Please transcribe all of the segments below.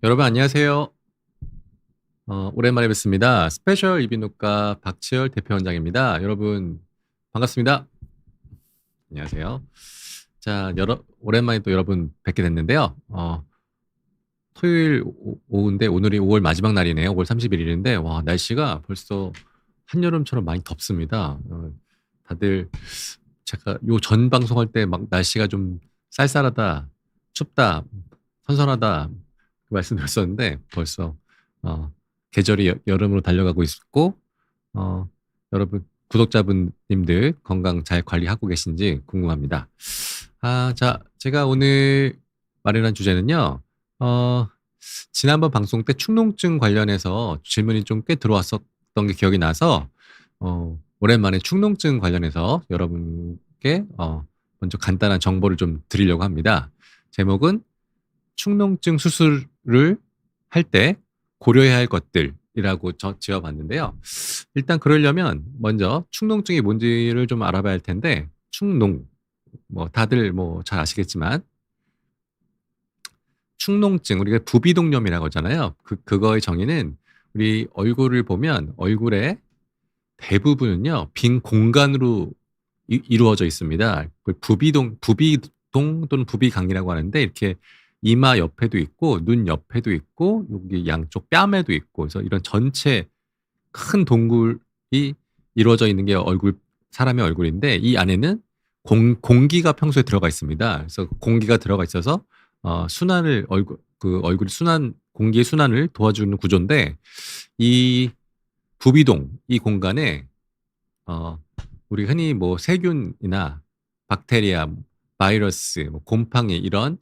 여러분 안녕하세요. 오랜만에 뵙습니다. 스페셜 이비인후과 박치열 대표원장입니다. 여러분 반갑습니다. 안녕하세요. 자, 오랜만에 또 여러분 뵙게 됐는데요. 토요일 오후인데 오늘이 5월 마지막 날이네요. 5월 31일인데 와, 날씨가 벌써 한여름처럼 많이 덥습니다. 다들 제가 요 전 방송할 때 막 날씨가 좀 쌀쌀하다, 춥다, 선선하다 그 말씀드렸었는데 벌써 어, 계절이 여름으로 달려가고 있고 어, 여러분 구독자분님들 건강 잘 관리하고 계신지 궁금합니다. 자, 제가 오늘 마련한 주제는요. 어, 지난번 방송 때 축농증 관련해서 질문이 좀 꽤 들어왔었던 게 기억이 나서 오랜만에 축농증 관련해서 여러분께 먼저 간단한 정보를 좀 드리려고 합니다. 제목은 축농증 수술을 할 때 고려해야 할 것들이라고 지어봤는데요. 일단 그러려면 먼저 축농증이 뭔지를 좀 알아봐야 할 텐데 축농 뭐 다들 뭐 잘 아시겠지만 축농증 우리가 부비동염이라고 하잖아요. 그거의 정의는 우리 얼굴을 보면 얼굴의 대부분은요 빈 공간으로 이루어져 있습니다. 부비동 또는 부비강이라고 하는데 이렇게 이마 옆에도 있고 눈 옆에도 있고 여기 양쪽 뺨에도 있고 그래서 이런 전체 큰 동굴이 이루어져 있는 게 사람의 얼굴인데 이 안에는 공기가 평소에 들어가 있습니다. 그래서 공기가 들어가 있어서 순환을 얼굴이 공기의 순환을 도와주는 구조인데 이 부비동 이 공간에 우리 흔히 뭐 세균이나 박테리아, 바이러스, 뭐 곰팡이 이런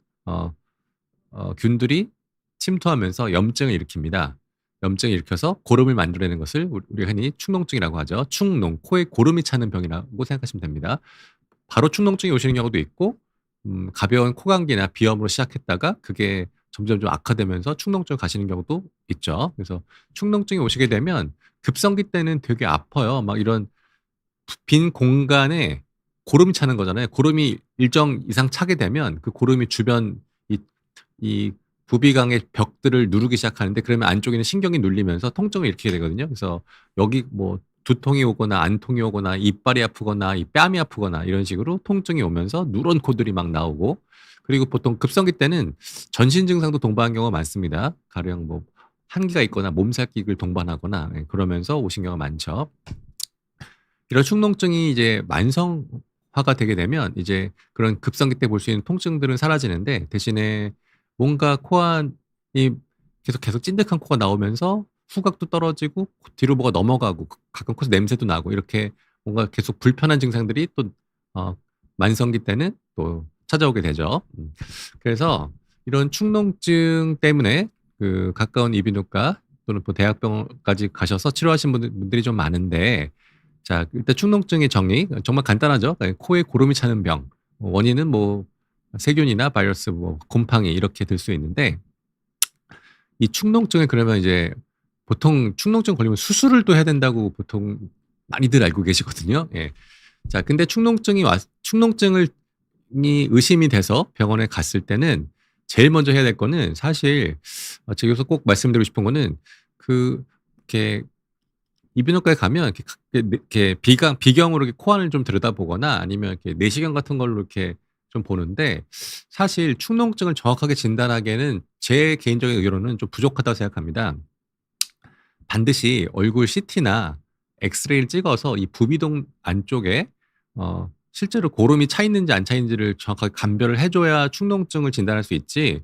균들이 침투하면서 염증을 일으킵니다. 염증을 일으켜서 고름을 만들어내는 것을 우리 흔히 축농증이라고 하죠. 축농, 코에 고름이 차는 병이라고 생각하시면 됩니다. 바로 축농증이 오시는 경우도 있고 가벼운 코감기나 비염으로 시작했다가 그게 점점 좀 악화되면서 축농증을 가시는 경우도 있죠. 그래서 축농증이 오시게 되면 급성기 때는 되게 아파요. 막 이런 빈 공간에 고름이 차는 거잖아요. 고름이 일정 이상 차게 되면 그 고름이 주변 이 부비강의 벽들을 누르기 시작하는데 그러면 안쪽에는 신경이 눌리면서 통증을 일으키게 되거든요. 그래서 여기 뭐 두통이 오거나 안통이 오거나 이빨이 아프거나 이 뺨이 아프거나 이런 식으로 통증이 오면서 누런 코들이 막 나오고 그리고 보통 급성기 때는 전신 증상도 동반한 경우가 많습니다. 가령 뭐 한기가 있거나 몸살기를 동반하거나 그러면서 오신 경우가 많죠. 이런 축농증이 이제 만성화가 되게 되면 이제 그런 급성기 때 볼 수 있는 통증들은 사라지는데 대신에 뭔가 코 안이 계속 찐득한 코가 나오면서 후각도 떨어지고 뒤로 뭐가 넘어가고 가끔 코에서 냄새도 나고 이렇게 뭔가 계속 불편한 증상들이 또 만성기 때는 또 찾아오게 되죠. 그래서 이런 축농증 때문에 그 가까운 이비인후과 또는 또 대학병원까지 가셔서 치료하신 분들이 좀 많은데 자, 일단 축농증의 정의 정말 간단하죠. 코에 고름이 차는 병. 원인은 뭐 세균이나 바이러스, 뭐 곰팡이 이렇게 될 수 있는데 이 축농증을 그러면 이제 보통 축농증 걸리면 수술을 또 해야 된다고 보통 많이들 알고 계시거든요. 예. 자, 근데 축농증을 의심이 돼서 병원에 갔을 때는 제일 먼저 해야 될 거는 사실 제가 여기서 꼭 말씀드리고 싶은 거는 이렇게 이비인후과에 가면 이렇게 비경으로 이렇게 코 안을 좀 들여다보거나 아니면 이렇게 내시경 같은 걸로 이렇게 좀 보는데 사실 축농증을 정확하게 진단하기에는 제 개인적인 의견으로는 좀 부족하다고 생각합니다. 반드시 얼굴 CT나 엑스레이를 찍어서 이 부비동 안쪽에 실제로 고름이 차 있는지 안 차 있는지를 정확하게 감별을 해줘야 축농증을 진단할 수 있지.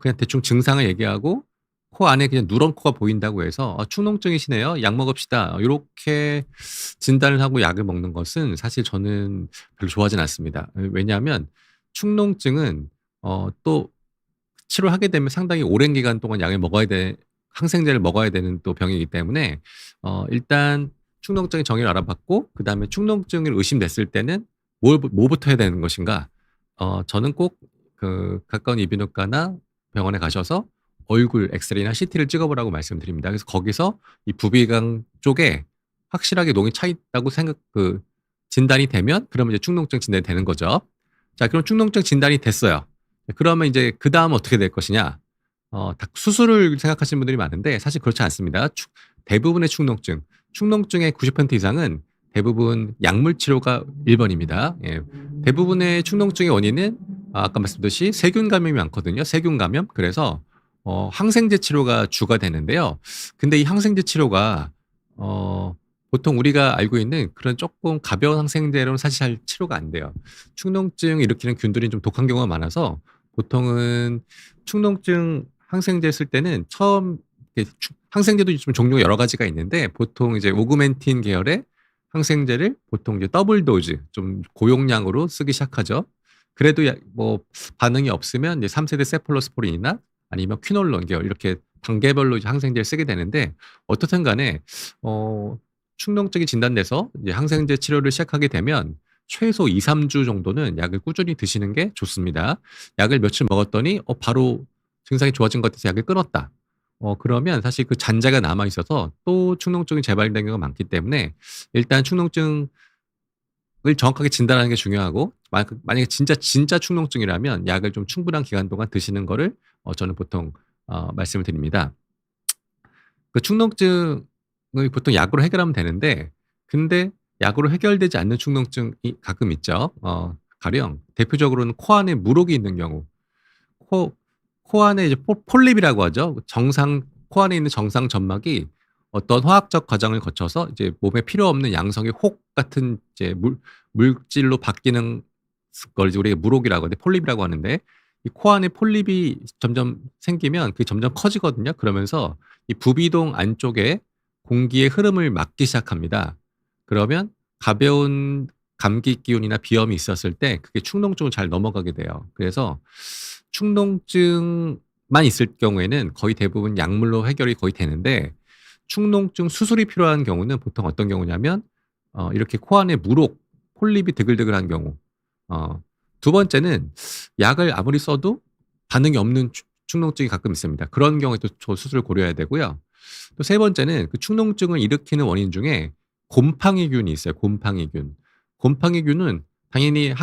그냥 대충 증상을 얘기하고 코 안에 그냥 누런 코가 보인다고 해서 축농증이시네요. 약 먹읍시다. 이렇게 진단을 하고 약을 먹는 것은 사실 저는 별로 좋아하진 않습니다. 왜냐하면 축농증은 또 치료하게 되면 상당히 오랜 기간 동안 약을 먹어야 항생제를 먹어야 되는 또 병이기 때문에 일단 축농증의 정의를 알아봤고 그다음에 축농증을 의심됐을 때는 뭐부터 해야 되는 것인가? 저는 꼭 그 가까운 이비인후과나 병원에 가셔서 얼굴 엑스레이나 CT를 찍어보라고 말씀드립니다. 그래서 거기서 이 부비강 쪽에 확실하게 농이 차 있다고 진단이 되면 그러면 이제 축농증 진단이 되는 거죠. 자, 그럼 축농증 진단이 됐어요. 그러면 이제 그 다음 어떻게 될 것이냐? 다 수술을 생각하시는 분들이 많은데 사실 그렇지 않습니다. 대부분의 축농증의 90% 이상은 대부분 약물 치료가 1 번입니다. 예. 대부분의 축농증의 원인은 아까 말씀드렸듯이 세균 감염이 많거든요. 세균 감염. 그래서 항생제 치료가 주가 되는데요. 근데 이 항생제 치료가 어 보통 우리가 알고 있는 그런 쪼끔 가벼운 항생제로는 사실 잘 치료가 안 돼요. 축농증을 일으키는 균들이 좀 독한 경우가 많아서 보통은 축농증 항생제 쓸 때는 처음 이렇게 항생제도 좀 종류가 여러 가지가 있는데 보통 이제 오그멘틴 계열의 항생제를 보통 이제 더블 도즈 좀 고용량으로 쓰기 시작하죠. 그래도 뭐 반응이 없으면 이제 3 세대 세폴로스포린이나 아니면 퀴놀론 계열 이렇게 단계별로 이제 항생제를 쓰게 되는데 어떻든 간에 축농증이 진단돼서 이제 항생제 치료를 시작하게 되면 최소 2-3주 정도는 약을 꾸준히 드시는 게 좋습니다. 약을 며칠 먹었더니 바로 증상이 좋아진 것 같아서 약을 끊었다. 그러면 사실 그 잔재가 남아 있어서 또 축농증이 재발된 경우가 많기 때문에 일단 축농증을 정확하게 진단하는 게 중요하고 만약에 진짜 축농증이라면 약을 좀 충분한 기간 동안 드시는 거를 저는 보통 말씀을 드립니다. 그 축농증을 보통 약으로 해결하면 되는데 근데 약으로 해결되지 않는 축농증이 가끔 있죠. 가령 대표적으로는 코 안에 물혹이 있는 경우. 코 코 안에 이제 폴립이라고 하죠. 코 안에 있는 정상 점막이 어떤 화학적 과정을 거쳐서 이제 몸에 필요 없는 양성의 혹 같은 이제 물질로 바뀌는 걸 이제 우리가 물혹이라고 하는데 폴립이라고 하는데 이 코 안에 폴립이 점점 생기면 그게 점점 커지거든요. 그러면서 이 부비동 안쪽에 공기의 흐름을 막기 시작합니다. 그러면 가벼운 감기 기운이나 비염이 있었을 때 그게 축농증으로 잘 넘어가게 돼요. 그래서 축농증만 있을 경우에는 거의 대부분 약물로 해결이 거의 되는데 축농증 수술이 필요한 경우는 보통 어떤 경우냐면 이렇게 코 안에 물혹, 폴립이 드글드글한 경우. 어 두 번째는 약을 아무리 써도 반응이 없는 축농증이 가끔 있습니다. 그런 경우에 또 수술을 고려해야 되고요. 또 세 번째는 그 축농증을 일으키는 원인 중에 곰팡이균이 있어요, 곰팡이균. 곰팡이균은 당연히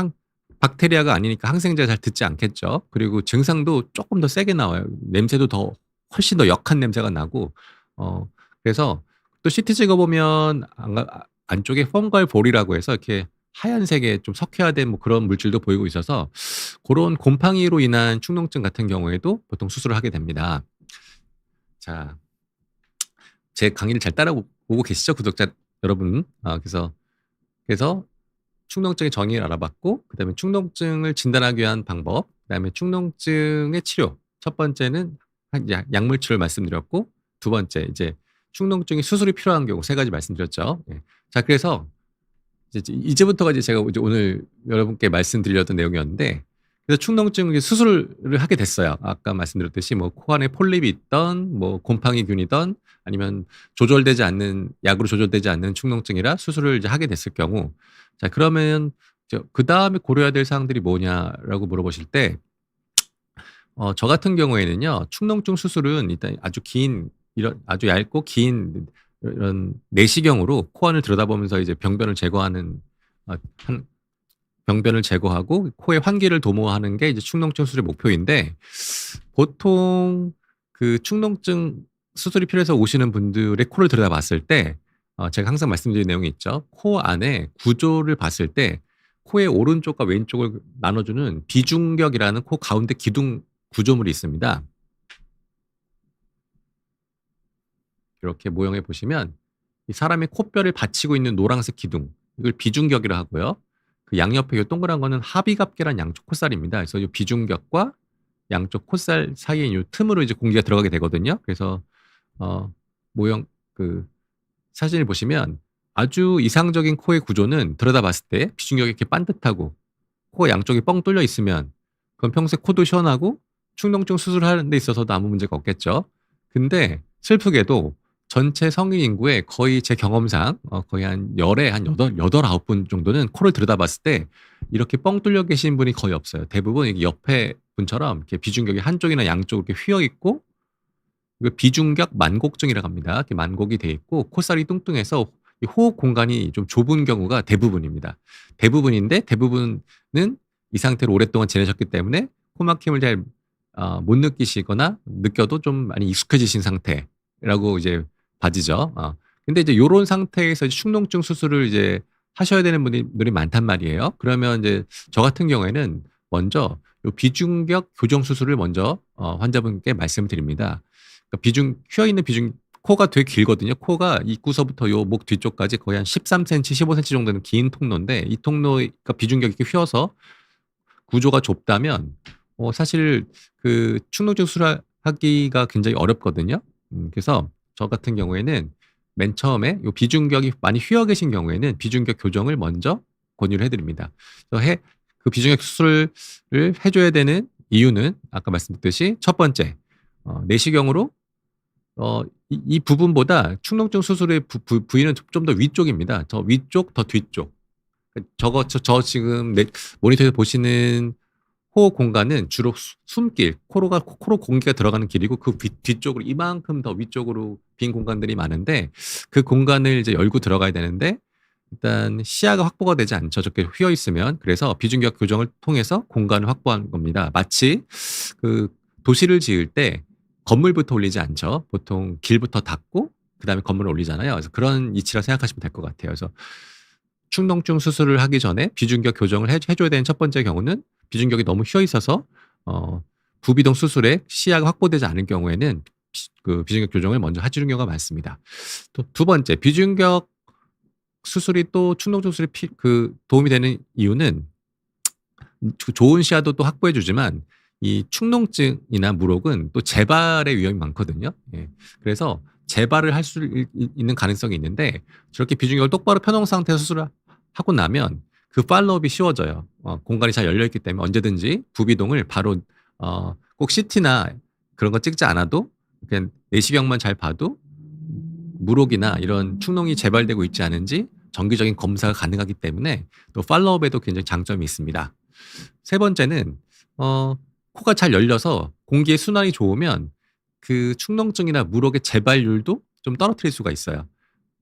박테리아가 아니니까 항생제가 잘 듣지 않겠죠. 그리고 증상도 쪼끔 더 세게 나와요. 냄새도 훨씬 더 역한 냄새가 나고 어 그래서 또 CT 찍어 보면 안쪽에 펑갈 볼이라고 해서 이렇게 하얀색의 좀 석회화된 뭐 그런 물질도 보이고 있어서 고런 곰팡이로 인한 축농증 같은 경우에도 보통 수술을 하게 됩니다. 자, 제 강의를 잘 따라오고 계시죠, 구독자 여러분? 그래서 축농증의 정의를 알아봤고 그다음에 축농증을 진단하기 위한 방법, 그다음에 축농증의 치료. 첫 번째는 약물 치료를 말씀드렸고 두 번째 이제 축농증이 수술이 필요한 경우 세 가지 말씀드렸죠. 예. 자, 그래서 이제부터가 이제 제가 이제 오늘 여러분께 말씀드리려던 내용이었는데 그래서 축농증 수술을 하게 됐어요. 아까 말씀드렸듯이 뭐 코 안에 폴립이 있던 뭐 곰팡이균이든 아니면 약으로 조절되지 않는 축농증이라 수술을 이제 하게 됐을 경우 자, 그러면 그다음에 고려해야 될 사항들이 뭐냐라고 물어보실 때 저 같은 경우에는요. 축농증 수술은 일단 아주 얇고 긴 이런 내시경으로 코 안을 들여다보면서 이제 병변을 제거하고 코의 환기를 도모하는 게 이제 축농증 수술의 목표인데 보통 그 축농증 수술이 필요해서 오시는 분들의 코를 들여다봤을 때 제가 항상 말씀드리는 내용이 있죠. 코 안에 구조를 봤을 때 코의 오른쪽과 왼쪽을 나눠주는 비중격이라는 코 가운데 기둥 구조물이 있습니다. 이렇게 모형에 보시면 이 사람의 코뼈를 받치고 있는 노란색 기둥 이걸 비중격이라 하고요. 그 양옆에 이 동그란 거는 하비갑계란 양쪽 콧살입니다. 그래서 이 비중격과 양쪽 콧살 사이에 이 틈으로 이제 공기가 들어가게 되거든요. 그래서 모형 사진을 보시면 아주 이상적인 코의 구조는 들여다봤을 때 비중격이 이렇게 반듯하고 코가 양쪽이 뻥 뚫려 있으면 그건 평소에 코도 시원하고 축농증 수술하는 데 있어서도 아무 문제가 없겠죠. 근데 슬프게도 전체 성인 인구의 거의 제 경험상 거의 한 열에 한 9 분 정도는 코를 들여다봤을 때 이렇게 뻥 뚫려 계신 분이 거의 없어요. 대부분 이게 옆에 분처럼 이렇게 비중격이 한쪽이나 양쪽으로 이렇게 휘어 있고 이거 비중격 만곡증이라고 합니다. 이렇게 만곡이 돼 있고 콧살이 뚱뚱해서 이 호흡 공간이 좀 좁은 경우가 대부분입니다. 대부분인데 대부분은 이 상태로 오랫동안 지내셨기 때문에 코막힘을 잘 못 느끼시거나 느껴도 좀 많이 익숙해지신 상태라고 이제 봐지죠. 근데 이제 요런 상태에서 이제 축농증 수술을 이제 하셔야 되는 분들이 많단 말이에요. 그러면 이제 저 같은 경우에는 먼저 요 비중격 교정 수술을 먼저 환자분께 말씀을 드립니다. 그러니까 휘어 있는 코가 되게 길거든요. 코가 입구서부터 요 목 뒤쪽까지 거의 한 13cm, 15cm 정도 되는 긴 통로인데, 이 통로가 비중격이 이렇게 휘어서 구조가 좁다면 사실 그 축농증 수술하기가 굉장히 어렵거든요. 그래서 저 같은 경우에는 맨 처음에 요 비중격이 많이 휘어 계신 경우에는 비중격 교정을 먼저 권유를 해드립니다. 그 비중격 수술을 해줘야 되는 이유는 아까 말씀드렸듯이 첫 번째, 내시경으로 이 부분보다 축농증 수술의 부위는 좀 더 위쪽입니다. 더 위쪽, 더 뒤쪽. 저 지금 모니터에서 보시는 호흡 공간은 주로 숨길, 코로 공기가 들어가는 길이고, 그 뒤쪽으로 이만큼 더 위쪽으로 빈 공간들이 많은데, 그 공간을 이제 열고 들어가야 되는데 일단 시야가 확보가 되지 않죠. 저렇게 휘어 있으면. 그래서 비중격 교정을 통해서 공간을 확보한 겁니다. 마치 그 도시를 지을 때 건물부터 올리지 않죠. 보통 길부터 닫고 그다음에 건물을 올리잖아요. 그래서 그런 이치라 생각하시면 될 것 같아요. 그래서 축농증 수술을 하기 전에 비중격 교정을 해줘야 되는 첫 번째 경우는 비중격이 너무 휘어 있어서 부비동 수술에 시야가 확보되지 않은 경우에는 그 비중격 교정을 먼저 해주는 경우가 많습니다. 또 두 번째, 비중격 수술이 또 축농증 수술에 도움이 되는 이유는 좋은 시야도 또 확보해 주지만 이 축농증이나 물혹은 또 재발의 위험이 많거든요. 예. 그래서 재발을 할 수 있는 가능성이 있는데, 저렇게 비중격을 똑바로 펴놓은 상태에서 수술을 하고 나면 그 팔로업이 쉬워져요. 공간이 잘 열려 있기 때문에 언제든지 부비동을 바로 꼭 CT나 그런 거 찍지 않아도 그냥 내시경만 잘 봐도 물혹이나 이런 축농이 재발되고 있지 않은지 정기적인 검사가 가능하기 때문에 또 팔로업에도 굉장히 장점이 있습니다. 세 번째는 코가 잘 열려서 공기의 순환이 좋으면 그 축농증이나 물혹의 재발률도 좀 떨어뜨릴 수가 있어요.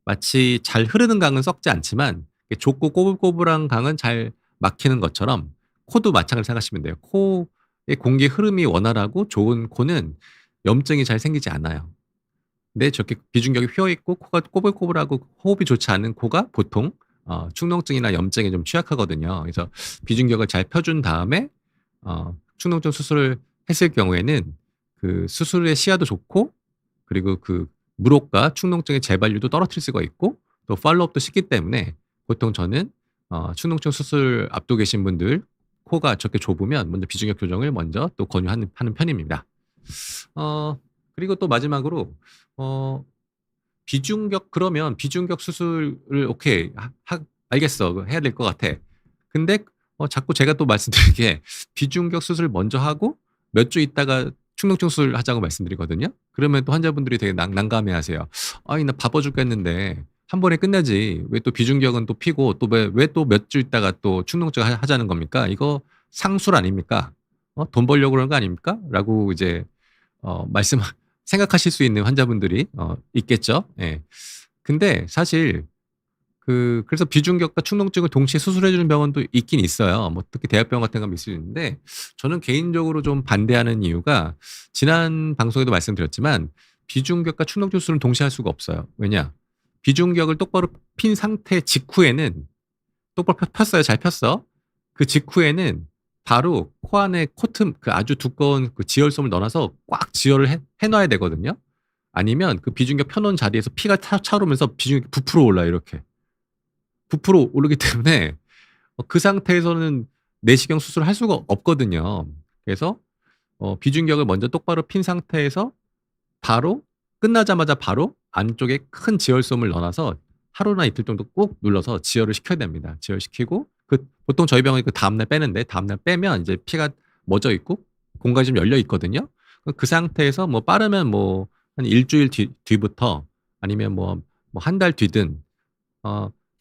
마치 잘 흐르는 강은 썩지 않지만 좁고 꼬불꼬불한 강은 잘 막히는 것처럼 코도 마찬가지로 생각하시면 돼요. 코의 공기 흐름이 원활하고 좋은 코는 염증이 잘 생기지 않아요. 근데 저렇게 비중격이 휘어 있고 코가 꼬불꼬불하고 호흡이 좋지 않은 코가 보통 축농증이나 염증에 좀 취약하거든요. 그래서 비중격을 잘 펴준 다음에 축농증 수술을 했을 경우에는 그 수술의 시야도 좋고, 그리고 그 물혹과 축농증의 재발률도 떨어뜨릴 수가 있고, 또 팔로업도 쉽기 때문에 보통 저는 축농증 수술 앞두고 계신 분들 코가 저렇게 좁으면 먼저 비중격 교정을 먼저 또 권유하는 편입니다. 그리고 또 마지막으로 그러면 비중격 수술을 오케이 알겠어, 해야 될 것 같아. 근데 자꾸 제가 또 말씀드린 게 비중격 수술 먼저 하고 몇 주 있다가 축농증 수술 하자고 말씀드리거든요. 그러면 또 환자분들이 되게 난감해하세요. 아니 나 바빠 죽겠는데 한 번에 끝내지 왜 또 비중격은 또 피고 또 왜 또 몇 주 있다가 또 축농증 하자는 겁니까? 이거 상술 아닙니까? 돈 벌려고 그러는 거 아닙니까? 라고 이제 생각하실 수 있는 환자분들이 있겠죠. 예. 근데 사실 그래서 비중격과 축농증을 동시에 수술해 주는 병원도 있긴 있어요. 뭐 특히 대학병원 같은 거 있을 수 있는데, 저는 개인적으로 좀 반대하는 이유가 지난 방송에도 말씀드렸지만 비중격과 축농증 수술은 동시에 할 수가 없어요. 왜냐? 비중격을 똑바로 핀 상태 직후에는 똑바로 폈어요. 잘 폈어. 그 직후에는 바로 코 안에 코틈 그 아주 두꺼운 그 지혈솜을 넣어놔서 꽉 지혈을 해놔야 되거든요. 아니면 그 비중격 펴놓은 자리에서 피가 차오르면서 비중격이 부풀어 올라요. 이렇게 부풀어 오르기 때문에 그 상태에서는 내시경 수술을 할 수가 없거든요. 그래서 비중격을 먼저 똑바로 핀 상태에서 바로 끝나자마자 바로 안쪽에 큰 지혈솜을 넣어놔서 하루나 이틀 정도 꾹 눌러서 지혈을 시켜야 됩니다. 지혈시키고 보통 저희 병원이 그 다음날 빼는데, 다음날 빼면 이제 피가 멎어 있고 공간이 좀 열려 있거든요. 그 상태에서 뭐 빠르면 뭐 한 일주일 뒤부터 아니면 뭐 한 달 뒤든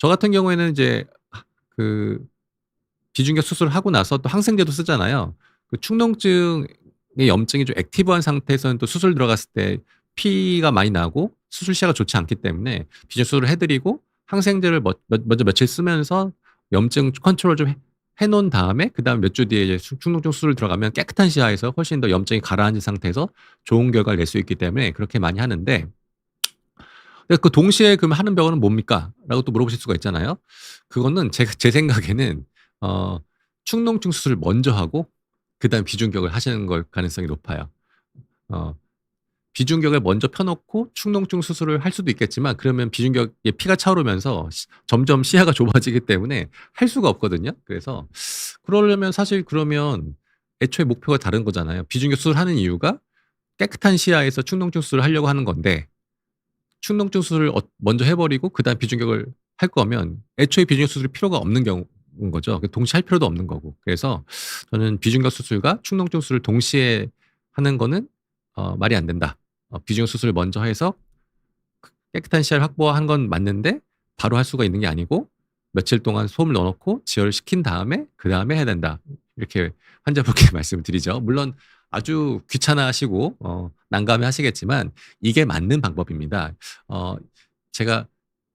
저 같은 경우에는 이제 그 비중격 수술을 하고 나서 또 항생제도 쓰잖아요. 그 축농증의 염증이 좀 액티브한 상태에서는 또 수술 들어갔을 때 피가 많이 나고 수술 시야가 좋지 않기 때문에 비중격 수술을 해드리고 항생제를 먼저 며칠 쓰면서 염증 컨트롤 좀 해놓은 다음에 그다음 몇 주 뒤에 이제 충농증 수술 들어가면 깨끗한 시야에서 훨씬 더 염증이 가라앉은 상태에서 좋은 결과를 낼 수 있기 때문에 그렇게 많이 하는데 근데 그 동시에 그럼 하는 병원은 뭡니까? 라고 또 물어보실 수가 있잖아요. 그거는 제 생각에는 어 축농증 수술을 먼저 하고 그다음 비중격을 하시는 걸 가능성이 높아요. 어 비중격을 먼저 펴 놓고 축농증 수술을 할 수도 있겠지만 그러면 비중격에 피가 차오르면서 점점 시야가 좁아지기 때문에 할 수가 없거든요. 그래서 그러려면 사실 그러면 애초에 목표가 다른 거잖아요. 비중격 수술하는 이유가 깨끗한 시야에서 축농증 수술을 하려고 하는 건데 축농증 수술을 먼저 해 버리고 그다음 비중격을 할 거면 애초에 비중격 수술이 필요가 없는 경우인 거죠. 동시에 할 필요도 없는 거고. 그래서 저는 비중격 수술과 축농증 수술을 동시에 하는 거는 말이 안 된다. 비중격 수술을 먼저 해서 깨끗한 시야를 확보한 건 맞는데 바로 할 수가 있는 게 아니고 며칠 동안 소음을 넣어 놓고 지혈을 시킨 다음에 그다음에 해야 된다. 이렇게 환자분께 말씀을 드리죠. 물론 아주 귀찮아하시고 난감해하시겠지만 이게 맞는 방법입니다. 제가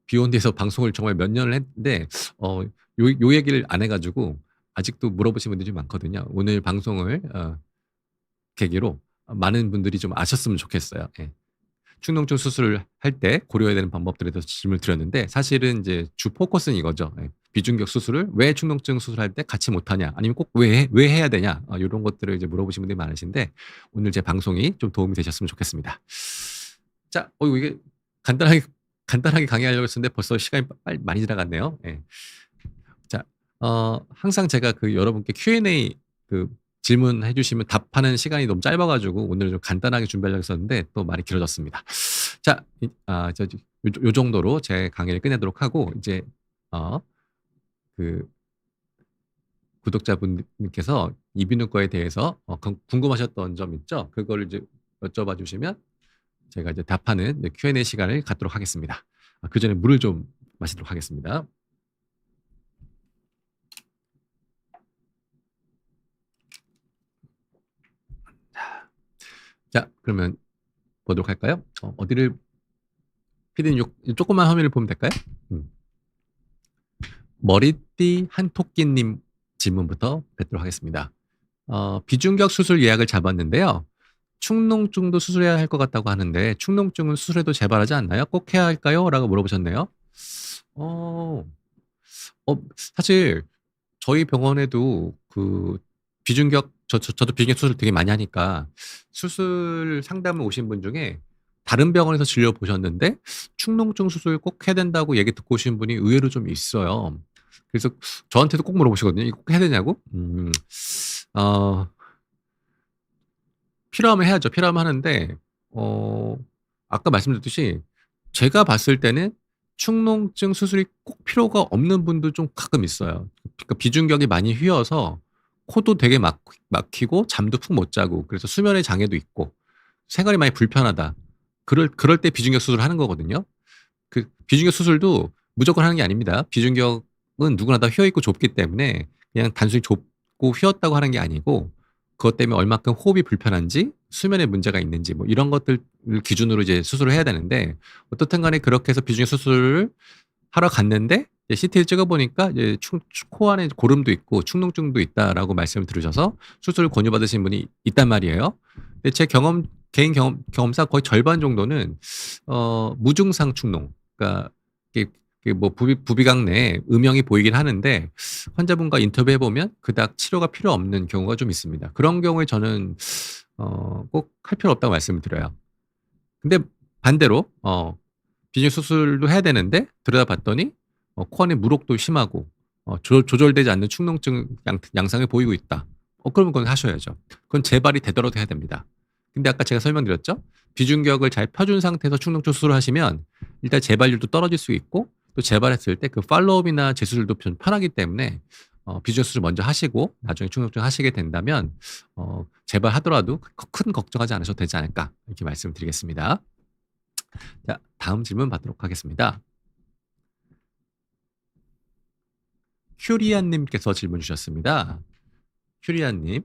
비욘드에서 방송을 정말 몇 년을 했는데 요 얘기를 안 해 가지고 아직도 물어보시는 분들이 좀 많거든요. 오늘 방송을 계기로 많은 분들이 좀 아셨으면 좋겠어요. 예. 축농증 수술을 할 때 고려해야 되는 방법들에 대해서 질문을 드렸는데 사실은 이제 주 포커스는 이거죠. 예. 비중격 수술을 왜 축농증 수술할 때 같이 못 하냐 아니면 꼭 왜 해야 되냐 요런 것들을 이제 물어보시는 분들이 많으신데 오늘 제 방송이 좀 도움이 되셨으면 좋겠습니다. 자, 이게 간단하게 강의하려고 했었는데 벌써 시간이 빨리 많이 지나갔네요. 예. 자, 항상 제가 그 여러분께 Q&A 그 질문해 주시면 답하는 시간이 너무 짧아 가지고 오늘 좀 간단하게 준비하려고 했었는데 또 말이 길어졌습니다. 자, 요 정도로 제 강의를 끝내도록 하고 이제 그 구독자분께서 이비인후과에 대해서 궁금하셨던 점 있죠? 그거를 이제 여쭤봐 주시면 제가 이제 답하는 이제 Q&A 시간을 갖도록 하겠습니다. 그전에 물을 좀 마시도록 하겠습니다. 자, 그러면 보도록 할까요? 어디를 피디님 조그만 화면을 보면 될까요? 머리띠 한토끼님 질문부터 뵙도록 하겠습니다. 비중격 수술 예약을 잡았는데요. 축농증도 수술해야 할 것 같다고 하는데 축농증은 수술해도 재발하지 않나요? 꼭 해야 할까요? 라고 물어보셨네요. 사실 저희 병원에도 그 비중격 저도 비중격 수술 되게 많이 하니까 수술 상담을 오신 분 중에 다른 병원에서 진료 보셨는데 축농증 수술 꼭 해야 된다고 얘기 듣고 오신 분이 의외로 좀 있어요. 그래서 저한테도 꼭 물어보시거든요. 이거 꼭 해야 되냐고? 필요하면 해야죠. 필요하면 하는데 아까 말씀드렸듯이 제가 봤을 때는 축농증 수술이 꼭 필요가 없는 분도 좀 가끔 있어요. 그러니까 비중격이 많이 휘어서 코도 되게 막히고 잠도 푹 못 자고 그래서 수면에 장애도 있고 생활이 많이 불편하다. 그럴 때 비중격 수술을 하는 거거든요. 그 비중격 수술도 무조건 하는 게 아닙니다. 비중격은 누구나 다 휘어 있고 좁기 때문에 그냥 단순히 좁고 휘었다고 하는 게 아니고 그것 때문에 얼마큼 호흡이 불편한지 수면에 문제가 있는지 뭐 이런 것들을 기준으로 이제 수술을 해야 되는데 어떻든 간에 그렇게 해서 비중격 수술을 하러 갔는데 CT를 찍어보니까 이제 코 안에 고름도 있고 축농증도 있다라고 말씀을 들으셔서 수술을 권유받으신 분이 있단 말이에요. 근데 제 개인 경험상 거의 절반 정도는 무증상 축농, 그러니까 뭐 부비강 내에 음영이 보이긴 하는데 환자분과 인터뷰해 보면 그닥 치료가 필요 없는 경우가 좀 있습니다. 그런 경우에 저는 꼭 할 필요 없다고 말씀을 드려요. 근데 반대로 비중 수술도 해야 되는데 들여다봤더니 코 안에 물혹도 심하고 조절되지 않는 축농증 양상을 보이고 있다. 그러면 그건 하셔야죠. 그건 재발이 되더라도 해야 됩니다. 근데 아까 제가 설명드렸죠? 비중격을 잘 펴준 상태에서 축농증 수술을 하시면 일단 재발률도 떨어질 수 있고 또 재발했을 때 그 팔로우업이나 재수술도 좀 편하기 때문에 비중격 수술 먼저 하시고 나중에 축농증 하시게 된다면 재발하더라도 큰 걱정하지 않으셔도 되지 않을까 이렇게 말씀을 드리겠습니다. 자, 다음 질문 받도록 하겠습니다. 큐리안님께서 질문 주셨습니다. 큐리안님,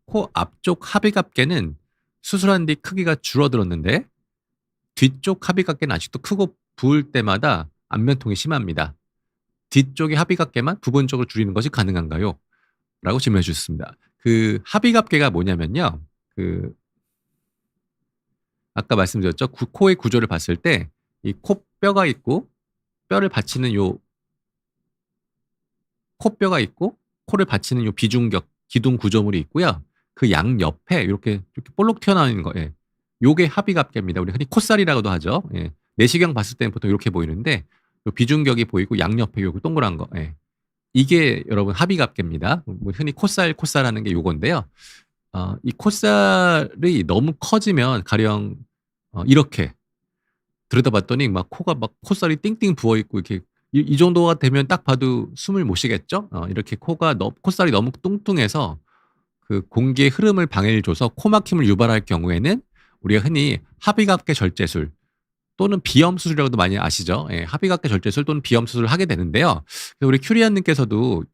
코 앞쪽 합의갑계는 수술한 뒤 크기가 줄어들었는데 뒤쪽 합의갑계는 아직도 크고 부을 때마다 안면통이 심합니다. 뒤쪽의 합의각계만 부분적으로 줄이는 것이 가능한가요? 라고 질문해 주셨습니다. 그 합의각계가 뭐냐면요. 그 아까 말씀드렸죠. 코의 구조를 봤을 때 이 코뼈가 있고 뼈를 받치는 요 코뼈가 있고 코를 받치는 요 비중격 기둥 구조물이 있고요. 그 양옆에 이렇게 볼록 튀어나와 있는 거, 예. 요게 합의각계입니다. 우리 흔히 콧살이라고도 하죠. 예. 내시경 봤을 때는 보통 이렇게 보이는데 요 비중격이 보이고 양옆에 요 동그란 거, 예. 이게 여러분 합의각계입니다. 뭐 흔히 콧살 하는 게 요건데요. 이 콧살이 너무 커지면 가령 이렇게 들여다봤더니 막 코가 막 콧살이 띵띵 부어 있고 이렇게 이 정도가 되면 딱 봐도 숨을 못 쉬겠죠? 이렇게 콧살이 너무 뚱뚱해서 그 공기의 흐름을 방해를 줘서 코막힘을 유발할 경우에는 우리가 흔히 합의각계 절제술 또는 비염 수술이라고도 많이 아시죠? 예, 합의각계 절제술 또는 비염 수술을 하게 되는데요. 그래서 우리 큐리안 님께서도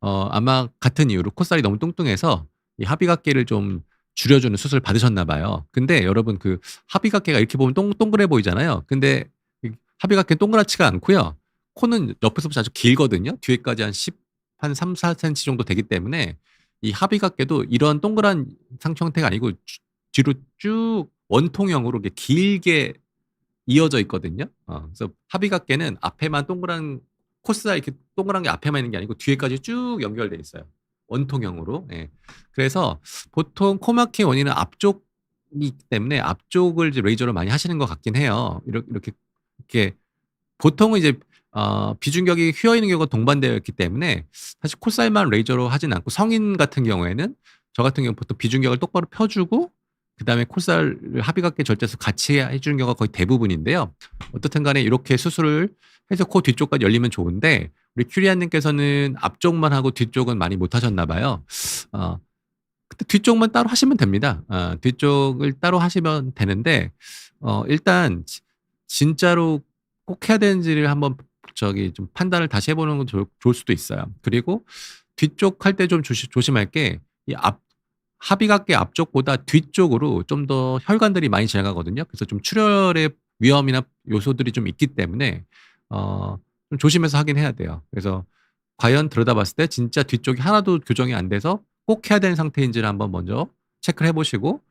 아마 같은 이유로 콧살이 너무 뚱뚱해서 이 합의각계를 좀 줄여주는 수술을 받으셨나 봐요. 근데 여러분 그 합의각계가 이렇게 보면 동그래 보이잖아요. 근데 이 합의각계는 동그랗지가 않고요. 코는 옆에서 보면 아주 길거든요. 뒤에까지 한 3, 4cm 정도 되기 때문에 이 합의각계도 이런 동그란 상처 형태가 아니고 뒤로 쭉 원통형으로 이렇게 길게 이어져 있거든요. 그래서 합의각계는 앞에만 동그란 코스가 이렇게 동그란 게 앞에만 있는 게 아니고 뒤에까지 쭉 연결돼 있어요. 원통형으로. 예. 그래서 보통 코막힘 원인은 앞쪽이기 때문에 앞쪽을 이제 레이저로 많이 하시는 것 같긴 해요. 이렇게 보통은 이제 비중격이 휘어 있는 경우가 동반되어 있기 때문에 사실 콧살만 레이저로 하진 않고 성인 같은 경우에는 저 같은 경우 보통 비중격을 똑바로 펴주고 그다음에 콧살 합의각계 절제술 같이 해주는 경우가 거의 대부분인데요. 어떻든 간에 이렇게 수술을 해서 코 뒤쪽까지 열리면 좋은데 우리 큐리안님께서는 앞쪽만 하고 뒤쪽은 많이 못 하셨나 봐요. 그때 뒤쪽만 따로 하시면 됩니다. 뒤쪽을 따로 하시면 되는데 일단 진짜로 꼭 해야 되는지를 한번 좀 판단을 다시 해보는 건 좋을 수도 있어요. 그리고 뒤쪽 할 때 좀 조심할 게 이 합의각계 앞쪽보다 뒤쪽으로 좀 더 혈관들이 많이 지나가거든요. 그래서 좀 출혈의 위험이나 요소들이 좀 있기 때문에 좀 조심해서 하긴 해야 돼요. 그래서 과연 들여다봤을 때 진짜 뒤쪽이 하나도 교정이 안 돼서 꼭 해야 되는 상태인지를 한번 먼저 체크를 해보시고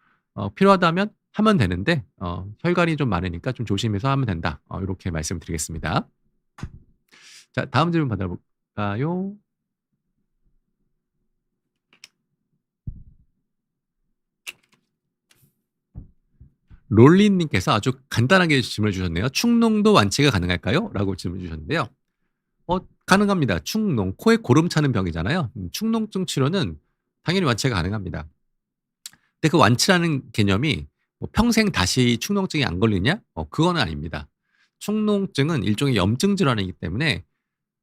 필요하다면 하면 되는데 혈관이 좀 많으니까 좀 조심해서 하면 된다. 이렇게 말씀드리겠습니다. 자, 다음 질문 받아볼까요? 롤리님께서 아주 간단하게 질문을 주셨네요. 축농도 완치가 가능할까요? 라고 질문 주셨는데요. 가능합니다. 축농, 코에 고름 차는 병이잖아요. 축농증 치료는 당연히 완치가 가능합니다. 근데 그 완치라는 개념이 뭐 평생 다시 축농증이 안 걸리냐? 그거는 아닙니다. 축농증은 일종의 염증 질환이기 때문에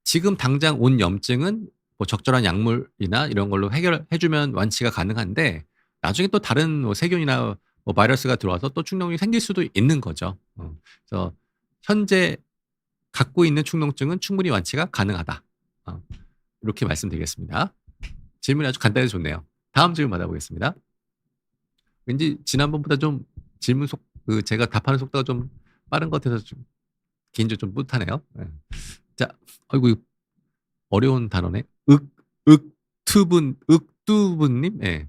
지금 당장 온 염증은 뭐 적절한 약물이나 이런 걸로 해결해주면 완치가 가능한데 나중에 또 다른 뭐 세균이나 뭐 바이러스가 들어와서 또 축농이 생길 수도 있는 거죠. 그래서 현재 갖고 있는 축농증은 충분히 완치가 가능하다. 이렇게 말씀드리겠습니다. 질문이 아주 간단해서 좋네요. 다음 질문 받아보겠습니다. 왠지 지난번보다 좀 제가 답하는 속도가 좀 빠른 것 같아서 좀 개인적으로 좀 뿌듯하네요. 네. 자, 아이고 어려운 단어네. 윽두분님, 예.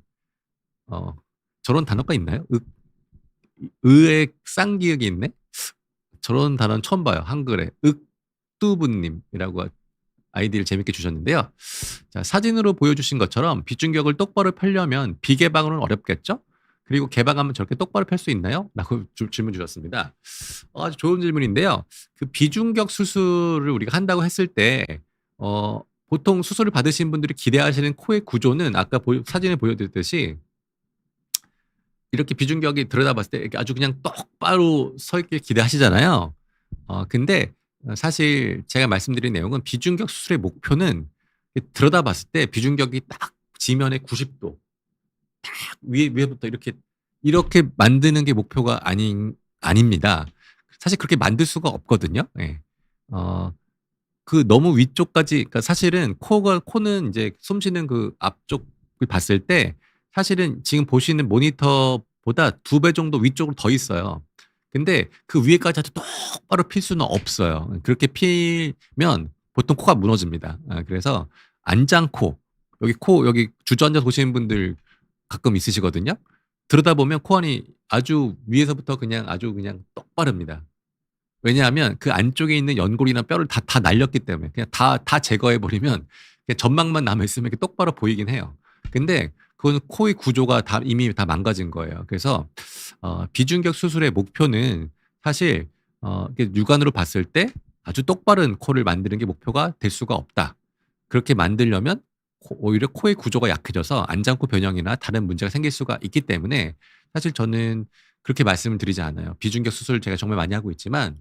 저런 단어가 있나요? 의에 쌍기역이 있네. 저런 단어는 처음 봐요. 한글에 윽두분님이라고 아이디를 재밌게 주셨는데요. 자, 사진으로 보여주신 것처럼 비중격을 똑바로 펴려면 비개방으로는 어렵겠죠? 그리고 개방하면 저렇게 똑바로 펼 수 있나요? 라고 질문 주셨습니다. 아주 좋은 질문인데요. 그 비중격 수술을 우리가 한다고 했을 때 보통 수술을 받으신 분들이 기대하시는 코의 구조는 아까 사진에 보여드렸듯이 이렇게 비중격이 들여다봤을 때 이렇게 아주 그냥 똑바로 서 있길 기대하시잖아요. 근데 사실 제가 말씀드린 내용은 비중격 수술의 목표는 들여다봤을 때 비중격이 딱 지면에 90도 딱 위에부터 이렇게 만드는 게 목표가 아닙니다. 사실 그렇게 만들 수가 없거든요. 예. 그 너무 위쪽까지, 그러니까 사실은 코는 이제 숨 쉬는 그 앞쪽을 봤을 때 사실은 지금 보시는 모니터보다 2배 정도 위쪽으로 더 있어요. 근데 그 위에까지 아주 똑바로 필 수는 없어요. 그렇게 피면 보통 코가 무너집니다. 그래서 안장코, 여기 주저앉아서 보시는 분들 가끔 있으시거든요. 들여다 보면 코 안이 아주 위에서부터 그냥 아주 그냥 똑바릅니다. 왜냐하면 그 안쪽에 있는 연골이나 뼈를 다 날렸기 때문에 그냥 다 제거해 버리면 그냥 점막만 남아 있으면 이렇게 똑바로 보이긴 해요. 근데 그거는 코의 구조가 다 이미 다 망가진 거예요. 그래서 비중격 수술의 목표는 사실 이렇게 육안으로 봤을 때 아주 똑바른 코를 만드는 게 목표가 될 수가 없다. 그렇게 만들려면 오히려 코의 구조가 약해져서 안장코 변형이나 다른 문제가 생길 수가 있기 때문에 사실 저는 그렇게 말씀을 드리지 않아요. 비중격 수술 제가 정말 많이 하고 있지만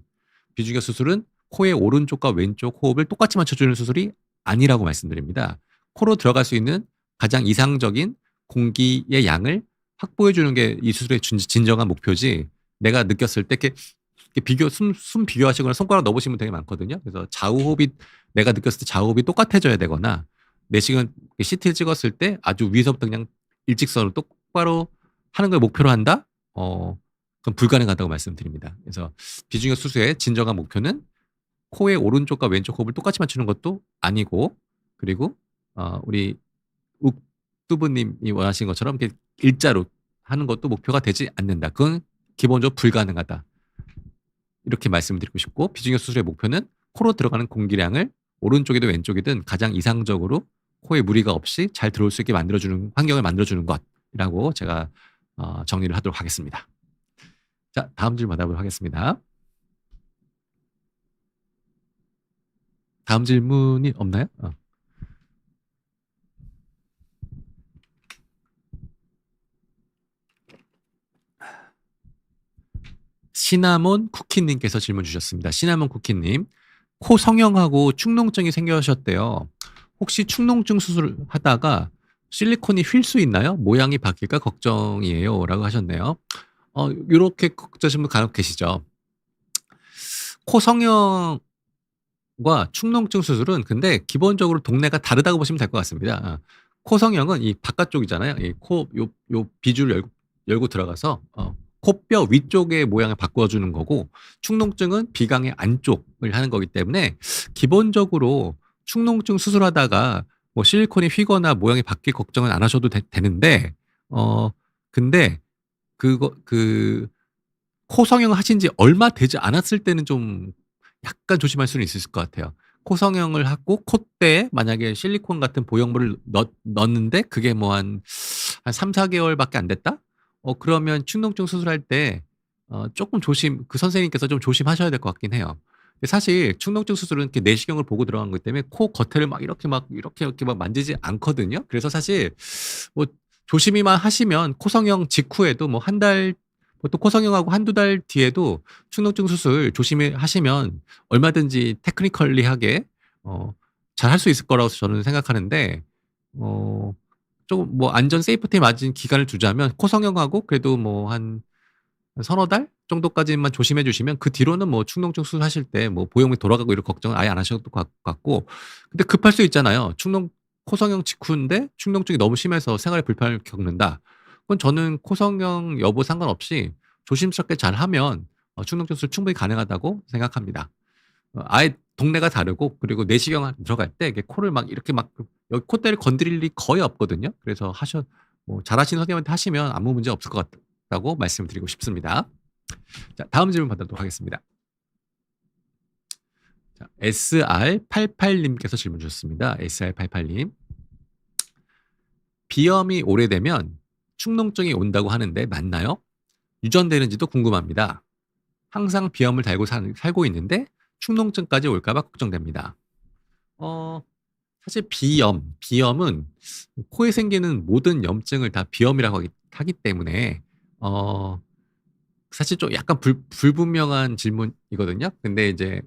비중격 수술은 코의 오른쪽과 왼쪽 호흡을 똑같이 맞춰주는 수술이 아니라고 말씀드립니다. 코로 들어갈 수 있는 가장 이상적인 공기의 양을 확보해 주는 게 이 수술의 진정한 목표지, 내가 느꼈을 때 이렇게 숨 비교하시거나 손가락 넣어보시면 되게 많거든요. 그래서 좌우호흡이, 내가 느꼈을 때 좌우호흡이 똑같아져야 되거나 내시경 CT를 찍었을 때 아주 위에서부터 그냥 일직선으로 똑바로 하는 걸 목표로 한다? 그건 불가능하다고 말씀드립니다. 그래서 비중격 수술의 진정한 목표는 코의 오른쪽과 왼쪽 호흡을 똑같이 맞추는 것도 아니고, 그리고 우리 욱두부님이 원하시는 것처럼 이렇게 일자로 하는 것도 목표가 되지 않는다. 그건 기본적으로 불가능하다. 이렇게 말씀드리고 싶고, 비중격 수술의 목표는 코로 들어가는 공기량을 오른쪽이든 왼쪽이든 가장 이상적으로 코에 무리가 없이 잘 들어올 수 있게 만들어주는 환경을 만들어주는 것이라고 제가 정리를 하도록 하겠습니다. 자, 다음 질문 받아보도록 하겠습니다. 다음 질문이 없나요? 시나몬 쿠키님께서 질문 주셨습니다. 시나몬 쿠키님, 코 성형하고 축농증이 생겨셨대요. 혹시 축농증 수술을 하다가 실리콘이 휠 수 있나요? 모양이 바뀔까 걱정이에요. 라고 하셨네요. 이렇게 걱정하시는 분 간혹 계시죠. 코 성형과 축농증 수술은 근데 기본적으로 동네가 다르다고 보시면 될 것 같습니다. 코 성형은 이 바깥쪽이잖아요. 이 코, 요 비주를 열고 들어가서 코뼈 위쪽의 모양을 바꿔주는 거고, 축농증은 비강의 안쪽을 하는 거기 때문에 기본적으로 축농증 수술하다가 뭐 실리콘이 휘거나 모양이 바뀔 걱정은 안 하셔도 되는데, 근데 코 성형 하신 지 얼마 되지 않았을 때는 좀 약간 조심할 수는 있을 것 같아요. 코 성형을 하고 콧대에 만약에 실리콘 같은 보형물을 넣었는데 그게 뭐 한 3, 4개월밖에 안 됐다? 그러면 축농증 수술할 때 조금 그 선생님께서 좀 조심하셔야 될 것 같긴 해요. 근데 사실 축농증 수술은 이렇게 내시경을 보고 들어간 거기 때문에 코 겉에를 막 이렇게 만지지 않거든요. 그래서 사실 뭐 조심히만 하시면 코 성형 직후에도 뭐 한 달, 보통 코 성형하고 한두 달 뒤에도 축농증 수술 조심히 하시면 얼마든지 테크니컬리하게 잘 할 수 있을 거라고 저는 생각하는데, 조금 뭐 안전 세이프티 맞은 기간을 두자면 코 성형하고 그래도 뭐 한 서너 달 정도까지만 조심해 주시면 그 뒤로는 뭐 축농증 수술하실 때 뭐 보형물이 돌아가고 이런 걱정은 아예 안 하셔도 될 것 같고. 근데 급할 수 있잖아요. 코 성형 직후인데 축농증이 너무 심해서 생활에 불편을 겪는다. 그건 저는 코 성형 여부 상관없이 조심스럽게 잘하면 축농증 수술 충분히 가능하다고 생각합니다. 아예 동네가 다르고, 그리고 내시경 들어갈 때 이렇게 코를 막 이렇게 막 여기 콧대를 건드릴 일이 거의 없거든요. 그래서 뭐 잘하시는 선생님한테 하시면 아무 문제 없을 것 같다고 말씀드리고 싶습니다. 자, 다음 질문 받도록 하겠습니다. 자, SR88님께서 질문 주셨습니다. SR88님. 비염이 오래되면 축농증이 온다고 하는데 맞나요? 유전되는지도 궁금합니다. 항상 비염을 달고 살고 있는데 축농증까지 올까봐 걱정됩니다. 사실 비염은 코에 생기는 모든 염증을 다 비염이라고 하기 때문에 사실 좀 약간 불분명한 질문이거든요. 근데 이제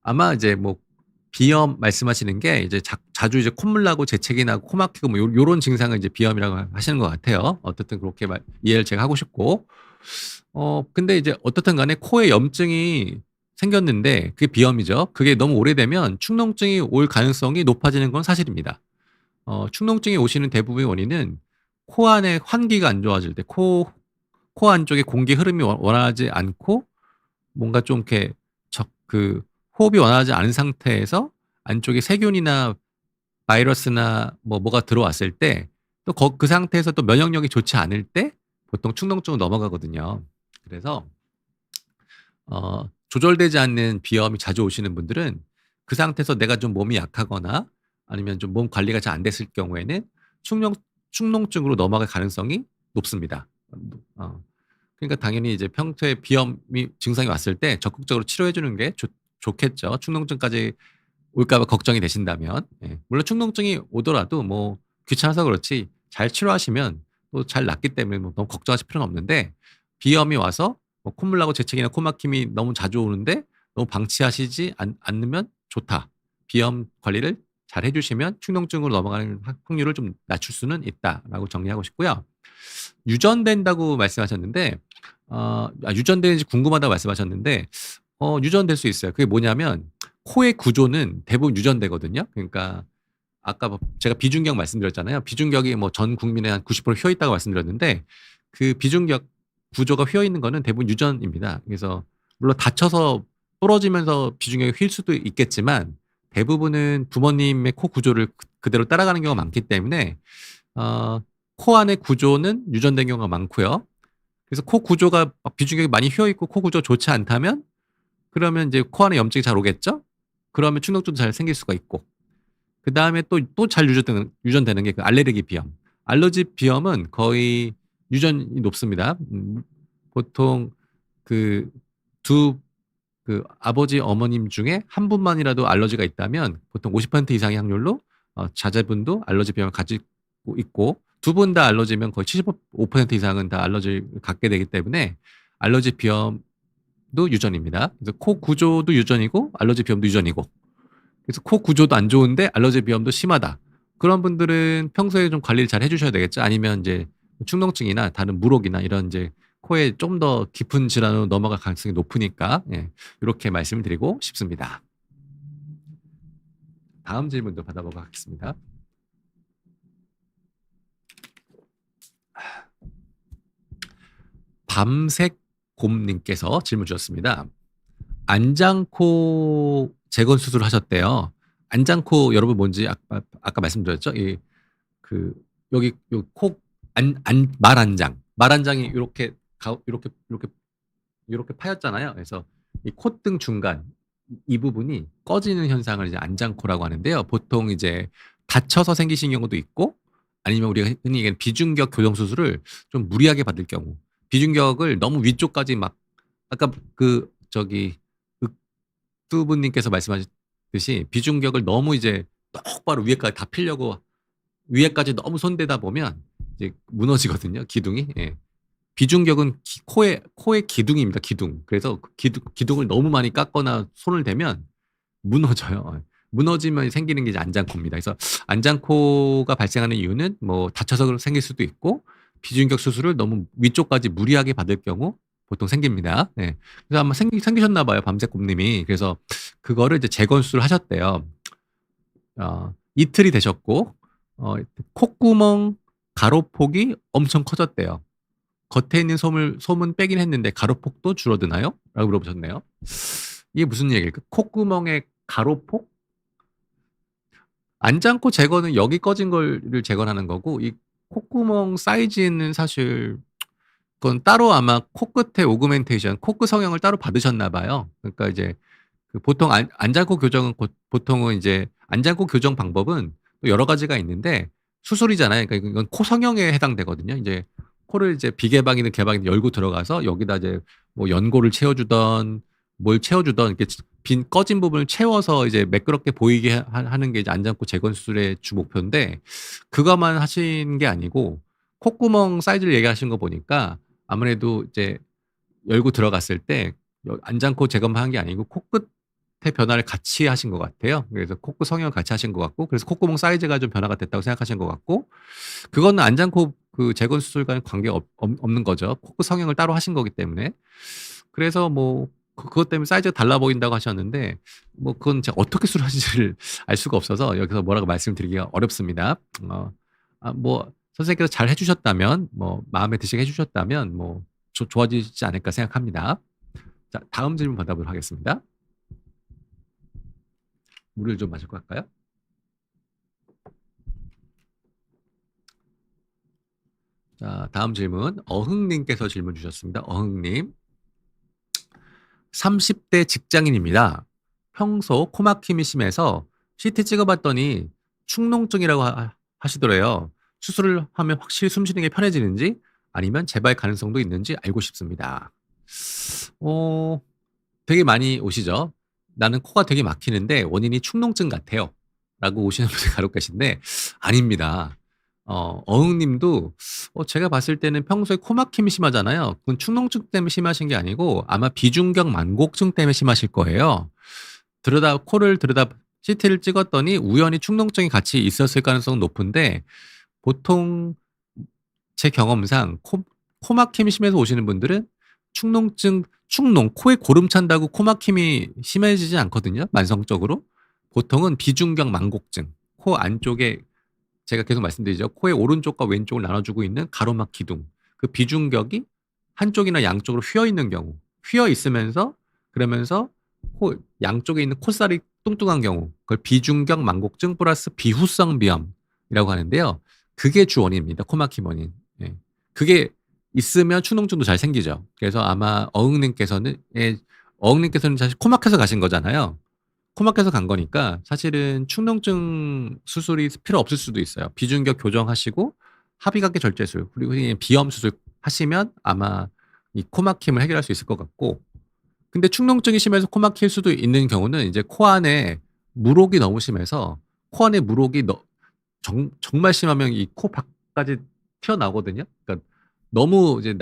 아마 이제 뭐 비염 말씀하시는 게 이제 자주 이제 콧물 나고 재채기 나고 코 막히고 뭐 요런 증상을 이제 비염이라고 하시는 것 같아요. 어떻든 그렇게 이해를 제가 하고 싶고, 근데 이제 어떻든 간에 코에 염증이 생겼는데 그게 비염이죠. 그게 너무 오래되면 축농증이 올 가능성이 높아지는 건 사실입니다. 축농증이 오시는 대부분의 원인은 코 안에 환기가 안 좋아질 때, 코 안쪽에 공기 흐름이 원활하지 않고 뭔가 좀 이렇게 호흡이 원활하지 않은 상태에서 안쪽에 세균이나 바이러스나 뭐가 들어왔을 때 또 그 상태에서 또 면역력이 좋지 않을 때 보통 축농증으로 넘어가거든요. 그래서 조절되지 않는 비염이 자주 오시는 분들은 그 상태에서 내가 좀 몸이 약하거나 아니면 좀 몸 관리가 잘 안 됐을 경우에는 축농 축농증으로 넘어갈 가능성이 높습니다. 그러니까 당연히 이제 평소에 비염이 증상이 왔을 때 적극적으로 치료해 주는 게 좋겠죠. 축농증까지 올까 봐 걱정이 되신다면. 예. 물론 축농증이 오더라도 뭐 귀찮아서 그렇지 잘 치료하시면 또 잘 낫기 때문에 뭐 너무 걱정하실 필요는 없는데, 비염이 와서 뭐 콧물 나고 재채기나 코 막힘이 너무 자주 오는데 너무 방치하시지 않으면 좋다. 비염 관리를 잘 해 주시면 축농증으로 넘어가는 확률을 좀 낮출 수는 있다라고 정리하고 싶고요. 유전된다고 말씀하셨는데 유전되는지 궁금하다고 말씀하셨는데 유전될 수 있어요. 그게 뭐냐면 코의 구조는 대부분 유전되거든요. 그러니까 아까 제가 비중격 말씀드렸잖아요. 비중격이 뭐 전 국민의 한 90% 휘어 있다고 말씀드렸는데 그 비중격 구조가 휘어 있는 거는 대부분 유전입니다. 그래서 물론 다쳐서 부러지면서 비중격이 휠 수도 있겠지만 대부분은 부모님의 코 구조를 그대로 따라가는 경우가 많기 때문에 코 안의 구조는 유전된 경우가 많고요. 그래서 코 구조가 비중격이 많이 휘어 있고 코 구조가 좋지 않다면 그러면 이제 코 안에 염증이 잘 오겠죠? 그러면 축농증도 잘 생길 수가 있고. 그다음에 또 잘 유전되는 게 그 알레르기 비염. 알러지 비염은 거의 유전이 높습니다. 보통 그 두 아버지, 어머님 중에 한 분만이라도 알러지가 있다면 보통 50% 이상의 확률로 자제분도 알러지 비염을 가지고 있고, 두 분 다 알러지면 거의 75% 이상은 다 알러지를 갖게 되기 때문에 알러지 비염도 유전입니다. 그래서 코 구조도 유전이고 알러지 비염도 유전이고, 그래서 코 구조도 안 좋은데 알러지 비염도 심하다. 그런 분들은 평소에 좀 관리를 잘 해주셔야 되겠죠. 아니면 이제 축농증이나 다른 물혹이나 이런 이제 코에 좀 더 깊은 질환으로 넘어갈 가능성이 높으니까 이렇게 말씀을 드리고 싶습니다. 다음 질문도 받아보도록 하겠습니다. 밤색 곰님께서 질문 주셨습니다. 안장코 재건 수술을 하셨대요. 안장코 여러분 뭔지 아까 말씀드렸죠? 여기 말안장이 이렇게 파였잖아요. 그래서 이 콧등 중간 이 부분이 꺼지는 현상을 이제 안장코라고 하는데요. 보통 이제 다쳐서 생기신 경우도 있고 아니면 우리가 흔히 얘기하는 비중격 교정 수술을 좀 무리하게 받을 경우, 비중격을 너무 위쪽까지 막 아까 흑두분님께서 말씀하셨듯이 비중격을 너무 이제 똑바로 위에까지 다 피려고 위에까지 너무 손대다 보면 이제 무너지거든요, 기둥이. 예. 비중격은 코의 기둥입니다, 기둥. 그래서 기둥을 너무 많이 깎거나 손을 대면 무너져요. 무너지면 생기는 게 이제 안장코입니다. 그래서 안장코가 발생하는 이유는 뭐 다쳐서 생길 수도 있고 비중격 수술을 너무 위쪽까지 무리하게 받을 경우 보통 생깁니다. 네. 그래서 아마 생기셨나 봐요, 밤새곰님이. 그래서 그거를 이제 재건 수술을 하셨대요. 이틀이 되셨고 콧구멍 가로폭이 엄청 커졌대요. 겉에 있는 솜은 빼긴 했는데 가로폭도 줄어드나요? 라고 물어보셨네요. 이게 무슨 얘기일까? 콧구멍의 가로폭? 안장코 제거는 여기 꺼진 거를 재건하는 거고, 이 콧구멍 사이즈는 사실 그건 따로 아마 코끝의 오그멘테이션, 코끝 성형을 따로 받으셨나 봐요. 그러니까 이제 보통 안장코 교정은 보통은 이제 안장코 교정 방법은 또 여러 가지가 있는데 수술이잖아요. 그러니까 이건 코 성형에 해당되거든요. 이제 코를 이제 비개방이든 개방이든 열고 들어가서 여기다 이제 뭐 연고를 채워주던 뭘 채워주던 이렇게 빈 꺼진 부분을 채워서 이제 매끄럽게 보이게 하는 게 이제 안장코 재건 수술의 주 목표인데, 그거만 하신 게 아니고 콧구멍 사이즈를 얘기하신 거 보니까 아무래도 이제 열고 들어갔을 때 안장코 재건만 한 게 아니고 코끝의 변화를 같이 하신 것 같아요. 그래서 코끝 성형을 같이 하신 것 같고, 그래서 콧구멍 사이즈가 좀 변화가 됐다고 생각하신 것 같고, 그거는 안장코 재건 수술과는 관계 없는 거죠. 코끝 성형을 따로 하신 거기 때문에. 그래서 뭐 그것 때문에 사이즈가 달라 보인다고 하셨는데 뭐 그건 제가 어떻게 수술하는지를 알 수가 없어서 여기서 뭐라고 말씀드리기가 어렵습니다. 뭐 선생님께서 잘 해주셨다면, 뭐 마음에 드시게 해주셨다면 뭐 좋아지지 않을까 생각합니다. 자, 다음 질문 받아보도록 하겠습니다. 물을 좀 마시고 할까요? 자, 다음 질문. 어흥님께서 질문 주셨습니다. 어흥님. 30대 직장인입니다. 평소 코막힘이 심해서 CT 찍어봤더니 축농증이라고 하시더래요. 수술을 하면 확실히 숨 쉬는 게 편해지는지 아니면 재발 가능성도 있는지 알고 싶습니다. 어, 되게 많이 오시죠? 나는 코가 되게 막히는데 원인이 축농증 같아요. 라고 오시는 분들 간혹 계신데 아닙니다. 어흥님도 제가 봤을 때는 평소에 코막힘이 심하잖아요. 그건 축농증 때문에 심하신 게 아니고 아마 비중격 만곡증 때문에 심하실 거예요. 코를 CT를 찍었더니 우연히 축농증이 같이 있었을 가능성은 높은데 보통 제 경험상 코막힘이 심해서 오시는 분들은 코에 고름 찬다고 코막힘이 심해지지 않거든요. 만성적으로. 보통은 비중격 만곡증, 코 안쪽에 제가 계속 말씀드리죠. 코의 오른쪽과 왼쪽을 나눠주고 있는 가로막 기둥. 그 비중격이 한쪽이나 양쪽으로 휘어 있는 경우, 휘어 있으면서 그러면서 양쪽에 있는 콧살이 뚱뚱한 경우, 그걸 비중격 만곡증 플러스 비후성 비염이라고 하는데요. 그게 주 원인입니다. 코막힘 원인. 예. 그게 있으면 축농증도 잘 생기죠. 그래서 아마 어흥님께서는 사실 코막혀서 가신 거잖아요. 코막혀서 간 거니까 사실은 축농증 수술이 필요 없을 수도 있어요. 비중격 교정하시고 합의각계 절제술 그리고 비염 수술 하시면 아마 이 코막힘을 해결할 수 있을 것 같고, 근데 축농증이 심해서 코막힐 수도 있는 경우는 이제 코 안에 물혹이 너무 심해서 코 안에 물혹이 정말 심하면 이 코 밖까지 튀어나오거든요. 그러니까 너무 이제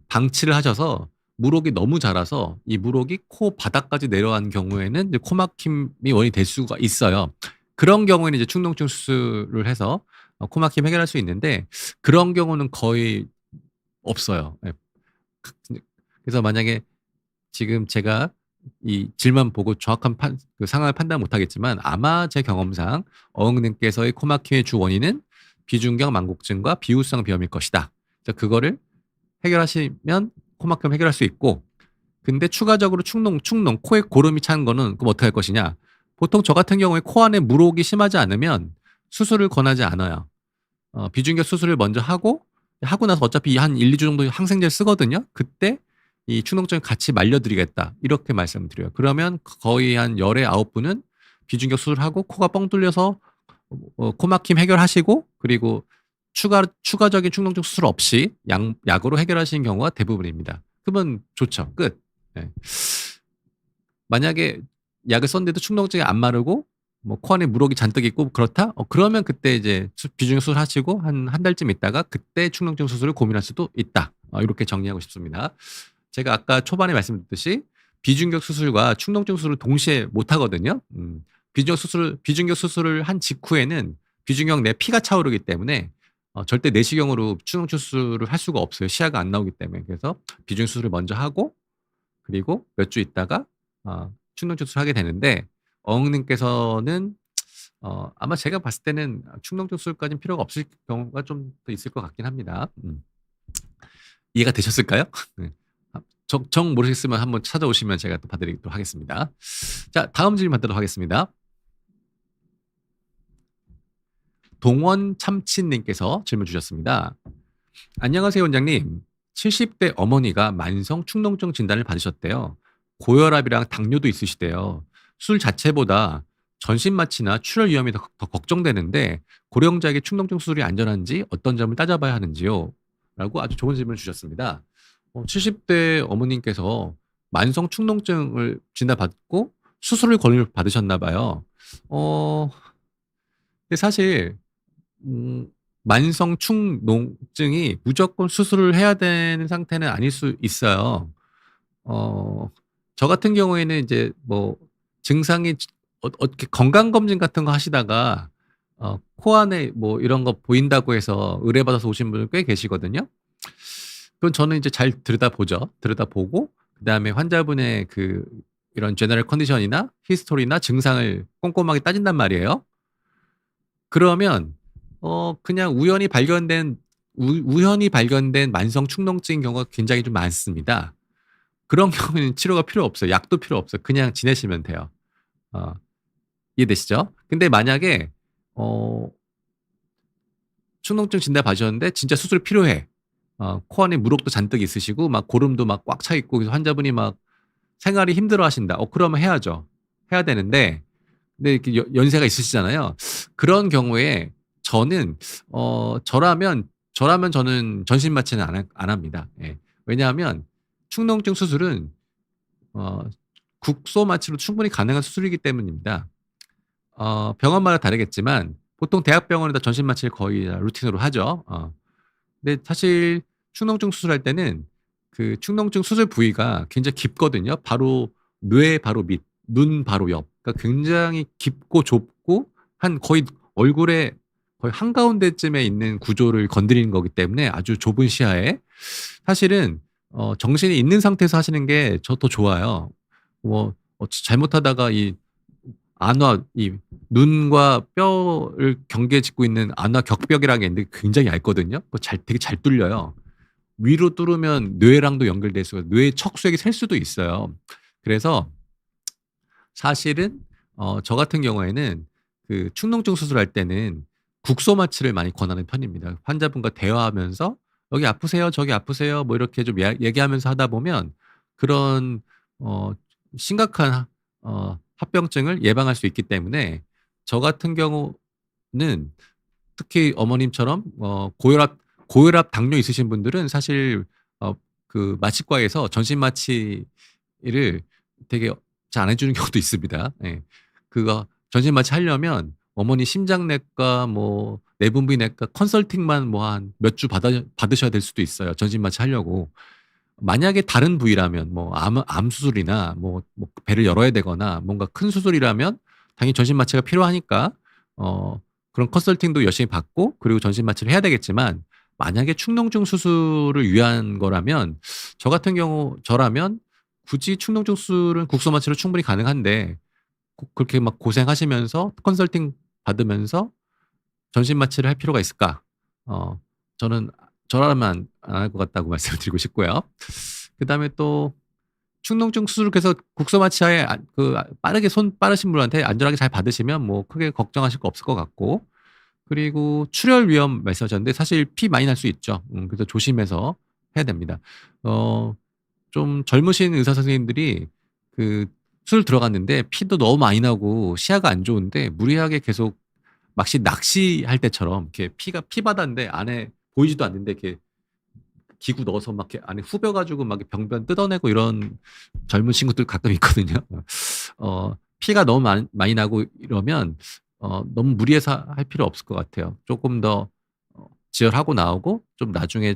방치를 하셔서 물혹이 너무 자라서 이 물혹이 코 바닥까지 내려간 경우에는 이제 코막힘이 원인이 될 수가 있어요. 그런 경우에는 이제 축농증 수술을 해서 코막힘 해결할 수 있는데 그런 경우는 거의 없어요. 예. 그래서 만약에 지금 제가 이 질문 보고 정확한 그 상황을 판단 못하겠지만 아마 제 경험상 어흥님께서의 코막힘의 주 원인은 비중격 만곡증과 비후성 비염일 것이다. 그거를 해결하시면 코막힘 해결할 수 있고, 근데 추가적으로 축농, 코에 고름이 찬 거는 그럼 어떻게 할 것이냐? 보통 저 같은 경우에 코 안에 물혹이 심하지 않으면 수술을 권하지 않아요. 비중격 수술을 먼저 하고 나서 어차피 한 1, 2주 정도 항생제를 쓰거든요. 그때 이 축농증을 같이 말려드리겠다. 이렇게 말씀드려요. 그러면 거의 한 10에 9분은 비중격 수술하고 코가 뻥 뚫려서 코막힘 해결하시고 그리고 추가적인 축농증 수술 없이 약으로 해결하시는 경우가 대부분입니다. 그러면 좋죠. 끝. 네. 만약에 약을 썼는데도 축농증이 안 마르고 코 안에 물혹이 잔뜩 있고 그렇다? 그러면 그때 이제 비중격 수술 하시고 한 달쯤 있다가 그때 축농증 수술을 고민할 수도 있다. 이렇게 정리하고 싶습니다. 제가 아까 초반에 말씀드렸듯이 비중격 수술과 축농증 수술을 동시에 못 하거든요. 비중격 수술을 한 직후에는 비중격 내 피가 차오르기 때문에 절대 내시경으로 축농증 수술을 할 수가 없어요. 시야가 안 나오기 때문에. 그래서 비중격 수술을 먼저 하고 그리고 몇 주 있다가 축농증 수술을 하게 되는데 어흥님께서는 아마 제가 봤을 때는 축농증 수술까지는 필요가 없을 경우가 좀 더 있을 것 같긴 합니다. 이해가 되셨을까요? 네. 정 모르겠으면 한번 찾아오시면 제가 또 봐드리도록 하겠습니다. 자, 다음 질문 받도록 하겠습니다. 동원 참치님께서 질문 주셨습니다. 안녕하세요, 원장님. 70대 어머니가 만성 축농증 진단을 받으셨대요. 고혈압이랑 당뇨도 있으시대요. 술 자체보다 전신마취나 출혈 위험이 더 걱정되는데 고령자에게 축농증 수술이 안전한지 어떤 점을 따져봐야 하는지요? 라고 아주 좋은 질문을 주셨습니다. 70대 어머님께서 만성 축농증을 진단받고 수술을 권유를 받으셨나 봐요. 근데 사실 만성 축농증이 무조건 수술을 해야 되는 상태는 아닐 수 있어요. 저 같은 경우에는 이제 뭐 증상이 어떻게 건강검진 같은 거 하시다가 코 안에 뭐 이런 거 보인다고 해서 의뢰받아서 오신 분들 꽤 계시거든요. 그건 저는 이제 잘 들여다보죠. 들여다보고 그다음에 환자분의 이런 제너럴 컨디션이나 히스토리나 증상을 꼼꼼하게 따진단 말이에요. 그러면 그냥 우연히 발견된 만성 축농증인 경우가 굉장히 좀 많습니다. 그런 경우에는 치료가 필요 없어요. 약도 필요 없어요. 그냥 지내시면 돼요. 이해되시죠? 근데 만약에 어 축농증 진단 받으셨는데 진짜 수술이 필요해. 코 안에 물혹도 잔뜩 있으시고 막 고름도 막 꽉 차 있고 그래서 환자분이 막 생활이 힘들어하신다. 그러면 해야죠. 해야 되는데 근데 이렇게 연세가 있으시잖아요. 그런 경우에 저는 저라면 저는 전신 마취는 안 합니다. 예. 왜냐하면 축농증 수술은 어 국소 마취로 충분히 가능한 수술이기 때문입니다. 병원마다 다르겠지만 보통 대학병원에다 전신 마취를 거의 다 루틴으로 하죠. 근데 사실 축농증 수술할 때는 그 축농증 수술 부위가 굉장히 깊거든요. 바로 뇌 바로 밑, 눈 바로 옆. 그러니까 굉장히 깊고 좁고 한 거의 얼굴의 거의 한가운데쯤에 있는 구조를 건드리는 거기 때문에 아주 좁은 시야에 사실은 정신이 있는 상태에서 하시는 게 더 좋아요. 잘못하다가 이 안화 이 눈과 뼈를 경계 짓고 있는 안화 격벽이라는 게 있는데 굉장히 얇거든요. 그거 되게 잘 뚫려요. 위로 뚫으면 뇌랑도 연결될 수가 뇌 척수액이 셀 수도 있어요. 그래서 사실은 저 같은 경우에는 그 축농증 수술할 때는 국소 마취를 많이 권하는 편입니다. 환자분과 대화하면서 "여기 아프세요? 저기 아프세요?" 뭐 이렇게 좀 얘기하면서 하다 보면 그런 어 심각한 합병증을 예방할 수 있기 때문에 저 같은 경우는 특히 어머님처럼 고혈압, 당뇨 있으신 분들은 사실 어 그 마취과에서 전신 마취를 되게 잘 안 해 주는 경우도 있습니다. 예. 그거 전신 마취하려면 어머니 심장내과 뭐 내분비내과 컨설팅만 뭐 한 몇 주 받으셔야 될 수도 있어요, 전신 마취하려고. 만약에 다른 부위라면 뭐 암 수술이나 뭐 배를 열어야 되거나 뭔가 큰 수술이라면 당연히 전신 마취가 필요하니까 그런 컨설팅도 열심히 받고 그리고 전신 마취를 해야 되겠지만 만약에 축농증 수술을 위한 거라면 저 같은 경우 저라면 굳이 축농증 수술은 국소 마취로 충분히 가능한데 그렇게 막 고생하시면서 컨설팅 받으면서 전신 마취를 할 필요가 있을까? 저는 저라면 안 할 것 같다고 말씀을 드리고 싶고요. 그다음에 또 축농증 수술해서 국소 마취하에 빠르게 손 빠르신 분한테 안전하게 잘 받으시면 뭐 크게 걱정하실 거 없을 것 같고 그리고 출혈 위험 말씀하셨는데 사실 피 많이 날 수 있죠. 그래서 조심해서 해야 됩니다. 어 좀 젊으신 의사 선생님들이 그 수술 들어갔는데 피도 너무 많이 나고 시야가 안 좋은데 무리하게 계속 마치 낚시할 때처럼 이렇게 피바다인데 안에 보이지도 않는데 이렇게 기구 넣어서 막 이렇게 안에 후벼 가지고 막 병변 뜯어내고 이런 젊은 친구들 가끔 있거든요. 피가 너무 많이 나고 이러면 너무 무리해서 할 필요 없을 것 같아요. 쪼끔 더 지혈하고 나오고 나중에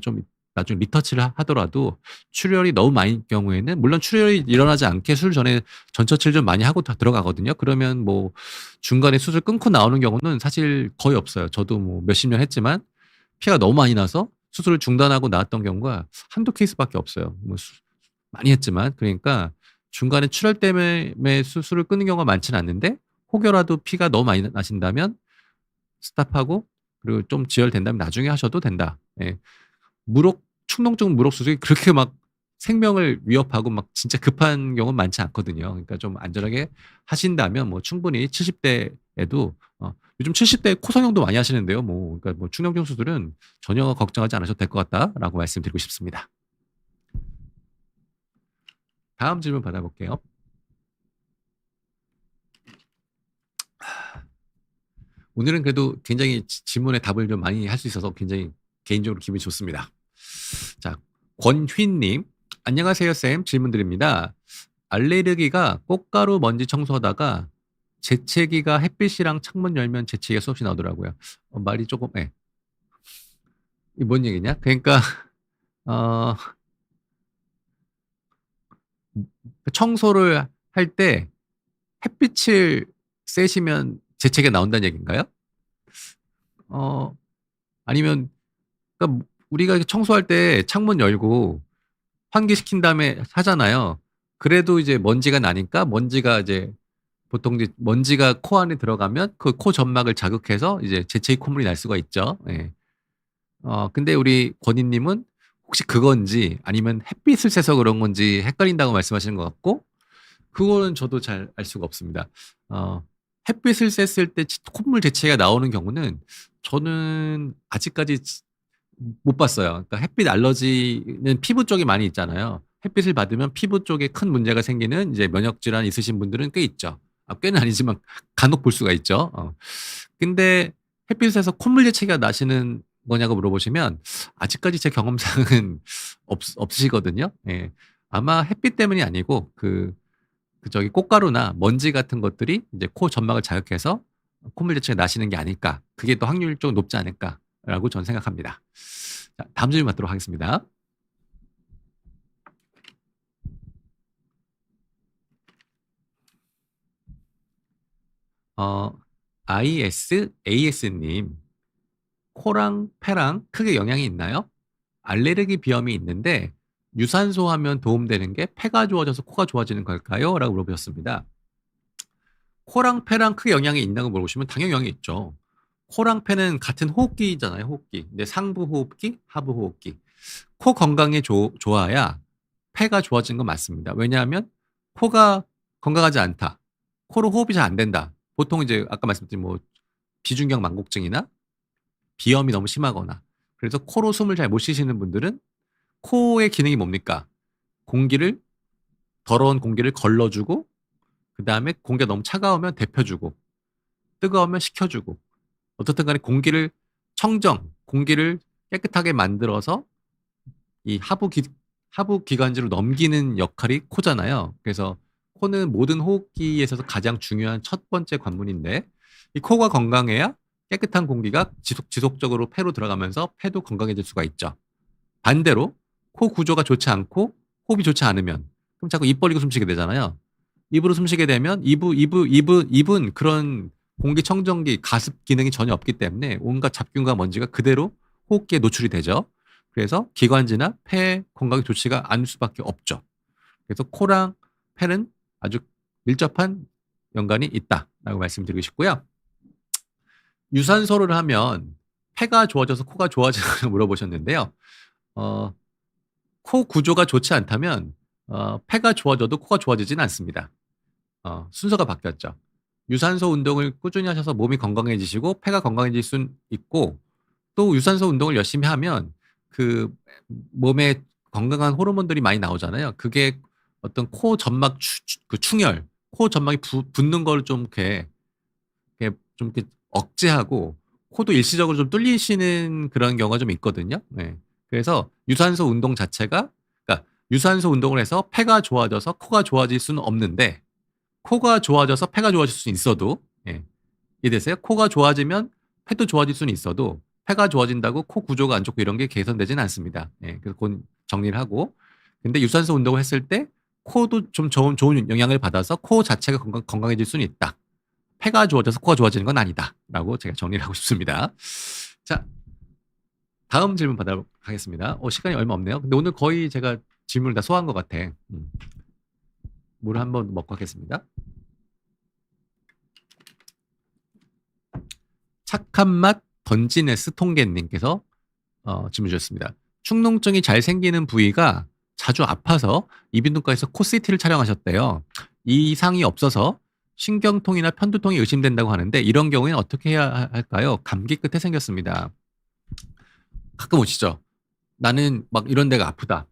리터치를 하더라도 출혈이 너무 많을 경우에는 물론 출혈이 일어나지 않게 수술 전에 전처치를 좀 많이 하고 들어가거든요. 그러면 뭐 중간에 수술 끊고 나오는 경우는 사실 거의 없어요. 저도 뭐 몇십 년 했지만 피가 너무 많이 나서 수술을 중단하고 나왔던 경우가 한두 케이스밖에 없어요. 뭐 많이 했지만. 그러니까 중간에 출혈 때문에 수술을 끊는 경우가 많지는 않는데 혹여라도 피가 너무 많이 나신다면 스탑하고 그리고 좀 지혈된다면 나중에 하셔도 된다. 예. 축농증 무록 수술이 그렇게 막 생명을 위협하고 막 진짜 급한 경우는 많지 않거든요. 그러니까 좀 안전하게 하신다면 뭐 충분히 70 대에도 요즘 70대 코성형도 많이 하시는데요. 그러니까 뭐 축농증 수술은 전혀 걱정하지 않으셔도 될 것 같다라고 말씀드리고 싶습니다. 다음 질문 받아볼게요. 오늘은 그래도 굉장히 질문에 답을 좀 많이 할 수 있어서 굉장히 개인적으로 기분이 좋습니다. 자, 권휘님. 안녕하세요, 쌤. 질문 드립니다. 알레르기가 꽃가루 먼지 청소하다가 재채기가 햇빛이랑 창문 열면 재채기가 수없이 나오더라고요. 말이 조금, 예. 이게 뭔 얘기냐? 그러니까, 어, 청소를 할 때 햇빛을 쐬시면 재채기가 나온다는 얘기인가요? 어, 아니면, 그러니까 우리가 청소할 때 창문 열고 환기시킨 다음에 하잖아요. 그래도 이제 먼지가 나니까 먼지가 이제 보통 이제 먼지가 코 안에 들어가면 그 코 점막을 자극해서 이제 재채기 콧물이 날 수가 있죠. 예. 근데 우리 권희님은 혹시 그건지 아니면 햇빛을 쐬서 그런 건지 헷갈린다고 말씀하시는 것 같고 그거는 저도 잘 알 수가 없습니다. 어 햇빛을 쐈을 때 콧물 재채기가 나오는 경우는 저는 아직까지 못 봤어요. 그러니까 햇빛 알러지는 피부 쪽에 많이 있잖아요. 햇빛을 받으면 피부 쪽에 큰 문제가 생기는 이제 면역 질환 있으신 분들은 꽤 있죠. 꽤는 아니지만 간혹 볼 수가 있죠. 근데 햇빛에서 콧물 재채기가 나시는 거냐고 물어보시면 아직까지 제 경험상은 없으시거든요. 예. 아마 햇빛 때문이 아니고 저기 꽃가루나 먼지 같은 것들이 이제 코 점막을 자극해서 콧물 재채기가 나시는 게 아닐까. 그게 또 확률이 좀 높지 않을까라고 저는 생각합니다. 자, 다음 질문 받도록 하겠습니다. ISAS님, 코랑 폐랑 크게 영향이 있나요? 알레르기 비염이 있는데 유산소 하면 도움되는 게 폐가 좋아져서 코가 좋아지는 걸까요? 라고 물어보셨습니다. 코랑 폐랑 크게 영향이 있냐고 물어보시면 당연히 영향이 있죠. 코랑 폐는 같은 호흡기잖아요, 호흡기. 근데 상부 호흡기, 하부 호흡기. 코 건강이 좋아야 폐가 좋아진 건 맞습니다. 왜냐하면 코가 건강하지 않다. 코로 호흡이 잘 안 된다. 보통 이제 아까 말씀드린 뭐 비중격 망곡증이나 비염이 너무 심하거나 그래서 코로 숨을 잘 못 쉬시는 분들은 코의 기능이 뭡니까? 더러운 공기를 걸러주고 그 다음에 공기가 너무 차가우면 데펴주고 뜨거우면 식혀주고 어떻든 간에 공기를 깨끗하게 만들어서 이 하부 기관지로 넘기는 역할이 코잖아요. 그래서 코는 모든 호흡기에 있어서 가장 중요한 첫 번째 관문인데 이 코가 건강해야 깨끗한 공기가 지속적으로 폐로 들어가면서 폐도 건강해질 수가 있죠. 반대로 코 구조가 좋지 않고 호흡이 좋지 않으면 그럼 자꾸 입 벌리고 숨쉬게 되잖아요. 입으로 숨쉬게 되면 입은 그런 공기청정기, 가습 기능이 전혀 없기 때문에 온갖 잡균과 먼지가 그대로 호흡기에 노출이 되죠. 그래서 기관지나 폐 건강이 좋지가 않을 수밖에 없죠. 그래서 코랑 폐는 아주 밀접한 연관이 있다라고 말씀드리고 싶고요. 유산소를 하면 폐가 좋아져서 코가 좋아지냐고 물어보셨는데요. 코 구조가 좋지 않다면 폐가 좋아져도 코가 좋아지지는 않습니다. 순서가 바뀌었죠. 유산소 운동을 꾸준히 하셔서 몸이 건강해지시고 폐가 건강해질 수 있고 또 유산소 운동을 열심히 하면 그 몸에 건강한 호르몬들이 많이 나오잖아요. 그게 어떤 코 점막 그 충혈, 코 점막이 붓는 걸 좀 이렇게 억제하고 코도 일시적으로 좀 뚫리시는 그런 경우가 좀 있거든요. 네. 그래서 유산소 운동 자체가 그러니까 유산소 운동을 해서 폐가 좋아져서 코가 좋아질 수는 없는데 코가 좋아져서 폐가 좋아질 수는 있어도 예. 이해되세요? 코가 좋아지면 폐도 좋아질 수는 있어도 폐가 좋아진다고 코 구조가 안 좋고 이런 게 개선되지는 않습니다. 예. 그래서 그건 정리를 하고 근데 유산소 운동을 했을 때 코도 좀 좋은 영향을 받아서 코 자체가 건강해질 수는 있다. 폐가 좋아져서 코가 좋아지는 건 아니다라고 제가 정리를 하고 싶습니다. 자, 다음 질문 받도록 하겠습니다. 시간이 얼마 없네요. 근데 오늘 거의 제가 질문을 다 소화한 것 같아. 물 한번 먹고 하겠습니다. 착한 맛 던지네스 통계님께서 질문 주셨습니다. 축농증이 잘 생기는 부위가 자주 아파서 이비인후과에서 코CT를 촬영하셨대요. 이상이 없어서 신경통이나 편두통이 의심된다고 하는데 이런 경우에는 어떻게 해야 할까요? 감기 끝에 생겼습니다. 가끔 오시죠. 나는 막 이런 데가 아프다.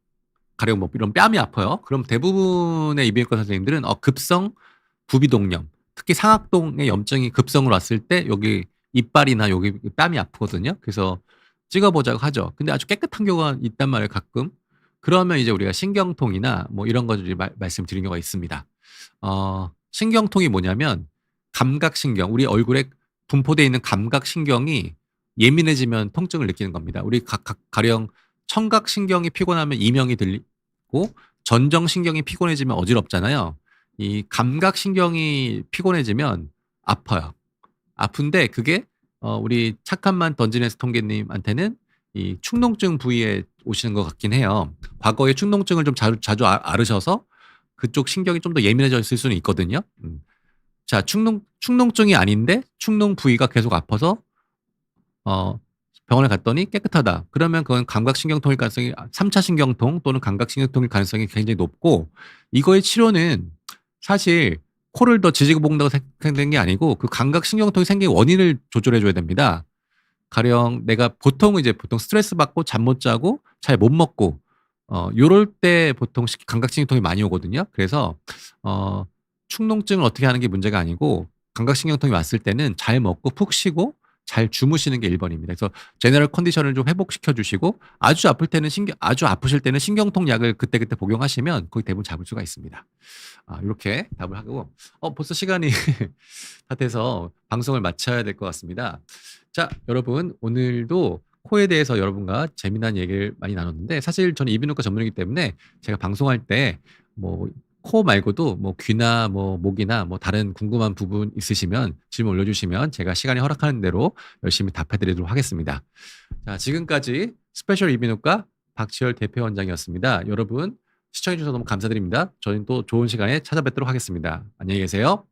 가령 뭐 이런 뺨이 아파요. 그럼 대부분의 이비인후과 선생님들은 급성 부비동염, 특히 상악동의 염증이 급성으로 왔을 때 여기 이빨이나 여기 뺨이 아프거든요. 그래서 찍어보자고 하죠. 근데 아주 깨끗한 경우가 있단 말이에요, 가끔. 그러면 이제 우리가 신경통이나 뭐 이런 것들이 말씀드린 경우가 있습니다. 신경통이 뭐냐면 감각신경, 우리 얼굴에 분포되어 있는 감각신경이 예민해지면 통증을 느끼는 겁니다. 우리 가령 청각신경이 피곤하면 이명이 들리고 전정신경이 피곤해지면 어지럽잖아요. 이 감각신경이 피곤해지면 아파요. 아픈데 그게 우리 착한만 던지네스 통계님한테는 이 축농증 부위에 오시는 것 같긴 해요. 과거에 축농증을 좀 자주 앓으셔서 그쪽 신경이 좀 더 예민해졌을 수는 있거든요. 자, 축농증이 아닌데 축농 부위가 계속 아파서 병원에 갔더니 깨끗하다. 그러면 그건 감각신경통일 가능성이 3차 신경통 또는 감각신경통일 가능성이 굉장히 높고 이거의 치료는 사실 코를 더 지지고 볶는다고 생각되는 게 아니고 그 감각신경통이 생긴 원인을 조절해 줘야 됩니다. 가령 내가 보통 스트레스 받고 잠 못 자고 잘 못 먹고 요럴 때 보통 감각신경통이 많이 오거든요. 그래서 어 축농증을 어떻게 하는 게 문제가 아니고 감각신경통이 왔을 때는 잘 먹고 푹 쉬고 잘 주무시는 게 1 번입니다. 그래서 제너럴 컨디션을 좀 회복시켜 주시고 아주 아프실 때는 신경통 약을 그때그때 복용하시면 거의 대부분 잡을 수가 있습니다. 요렇게 답을 하고 벌써 시간이 다 돼서 방송을 마쳐야 될 것 같습니다. 자, 여러분 오늘도 코에 대해서 여러분과 재미난 얘기를 많이 나눴는데 사실 저는 이비인후과 전문이기 때문에 제가 방송할 때 뭐 코 말고도 뭐 귀나 뭐 목이나 뭐 다른 궁금한 부분 있으시면 질문 올려주시면 제가 시간이 허락하는 대로 열심히 답해 드리도록 하겠습니다. 자, 지금까지 스페셜 이비인후과 박지열 대표원장이었습니다. 여러분 시청해 주셔서 너무 감사드립니다. 저희는 또 좋은 시간에 찾아뵙도록 하겠습니다. 안녕히 계세요.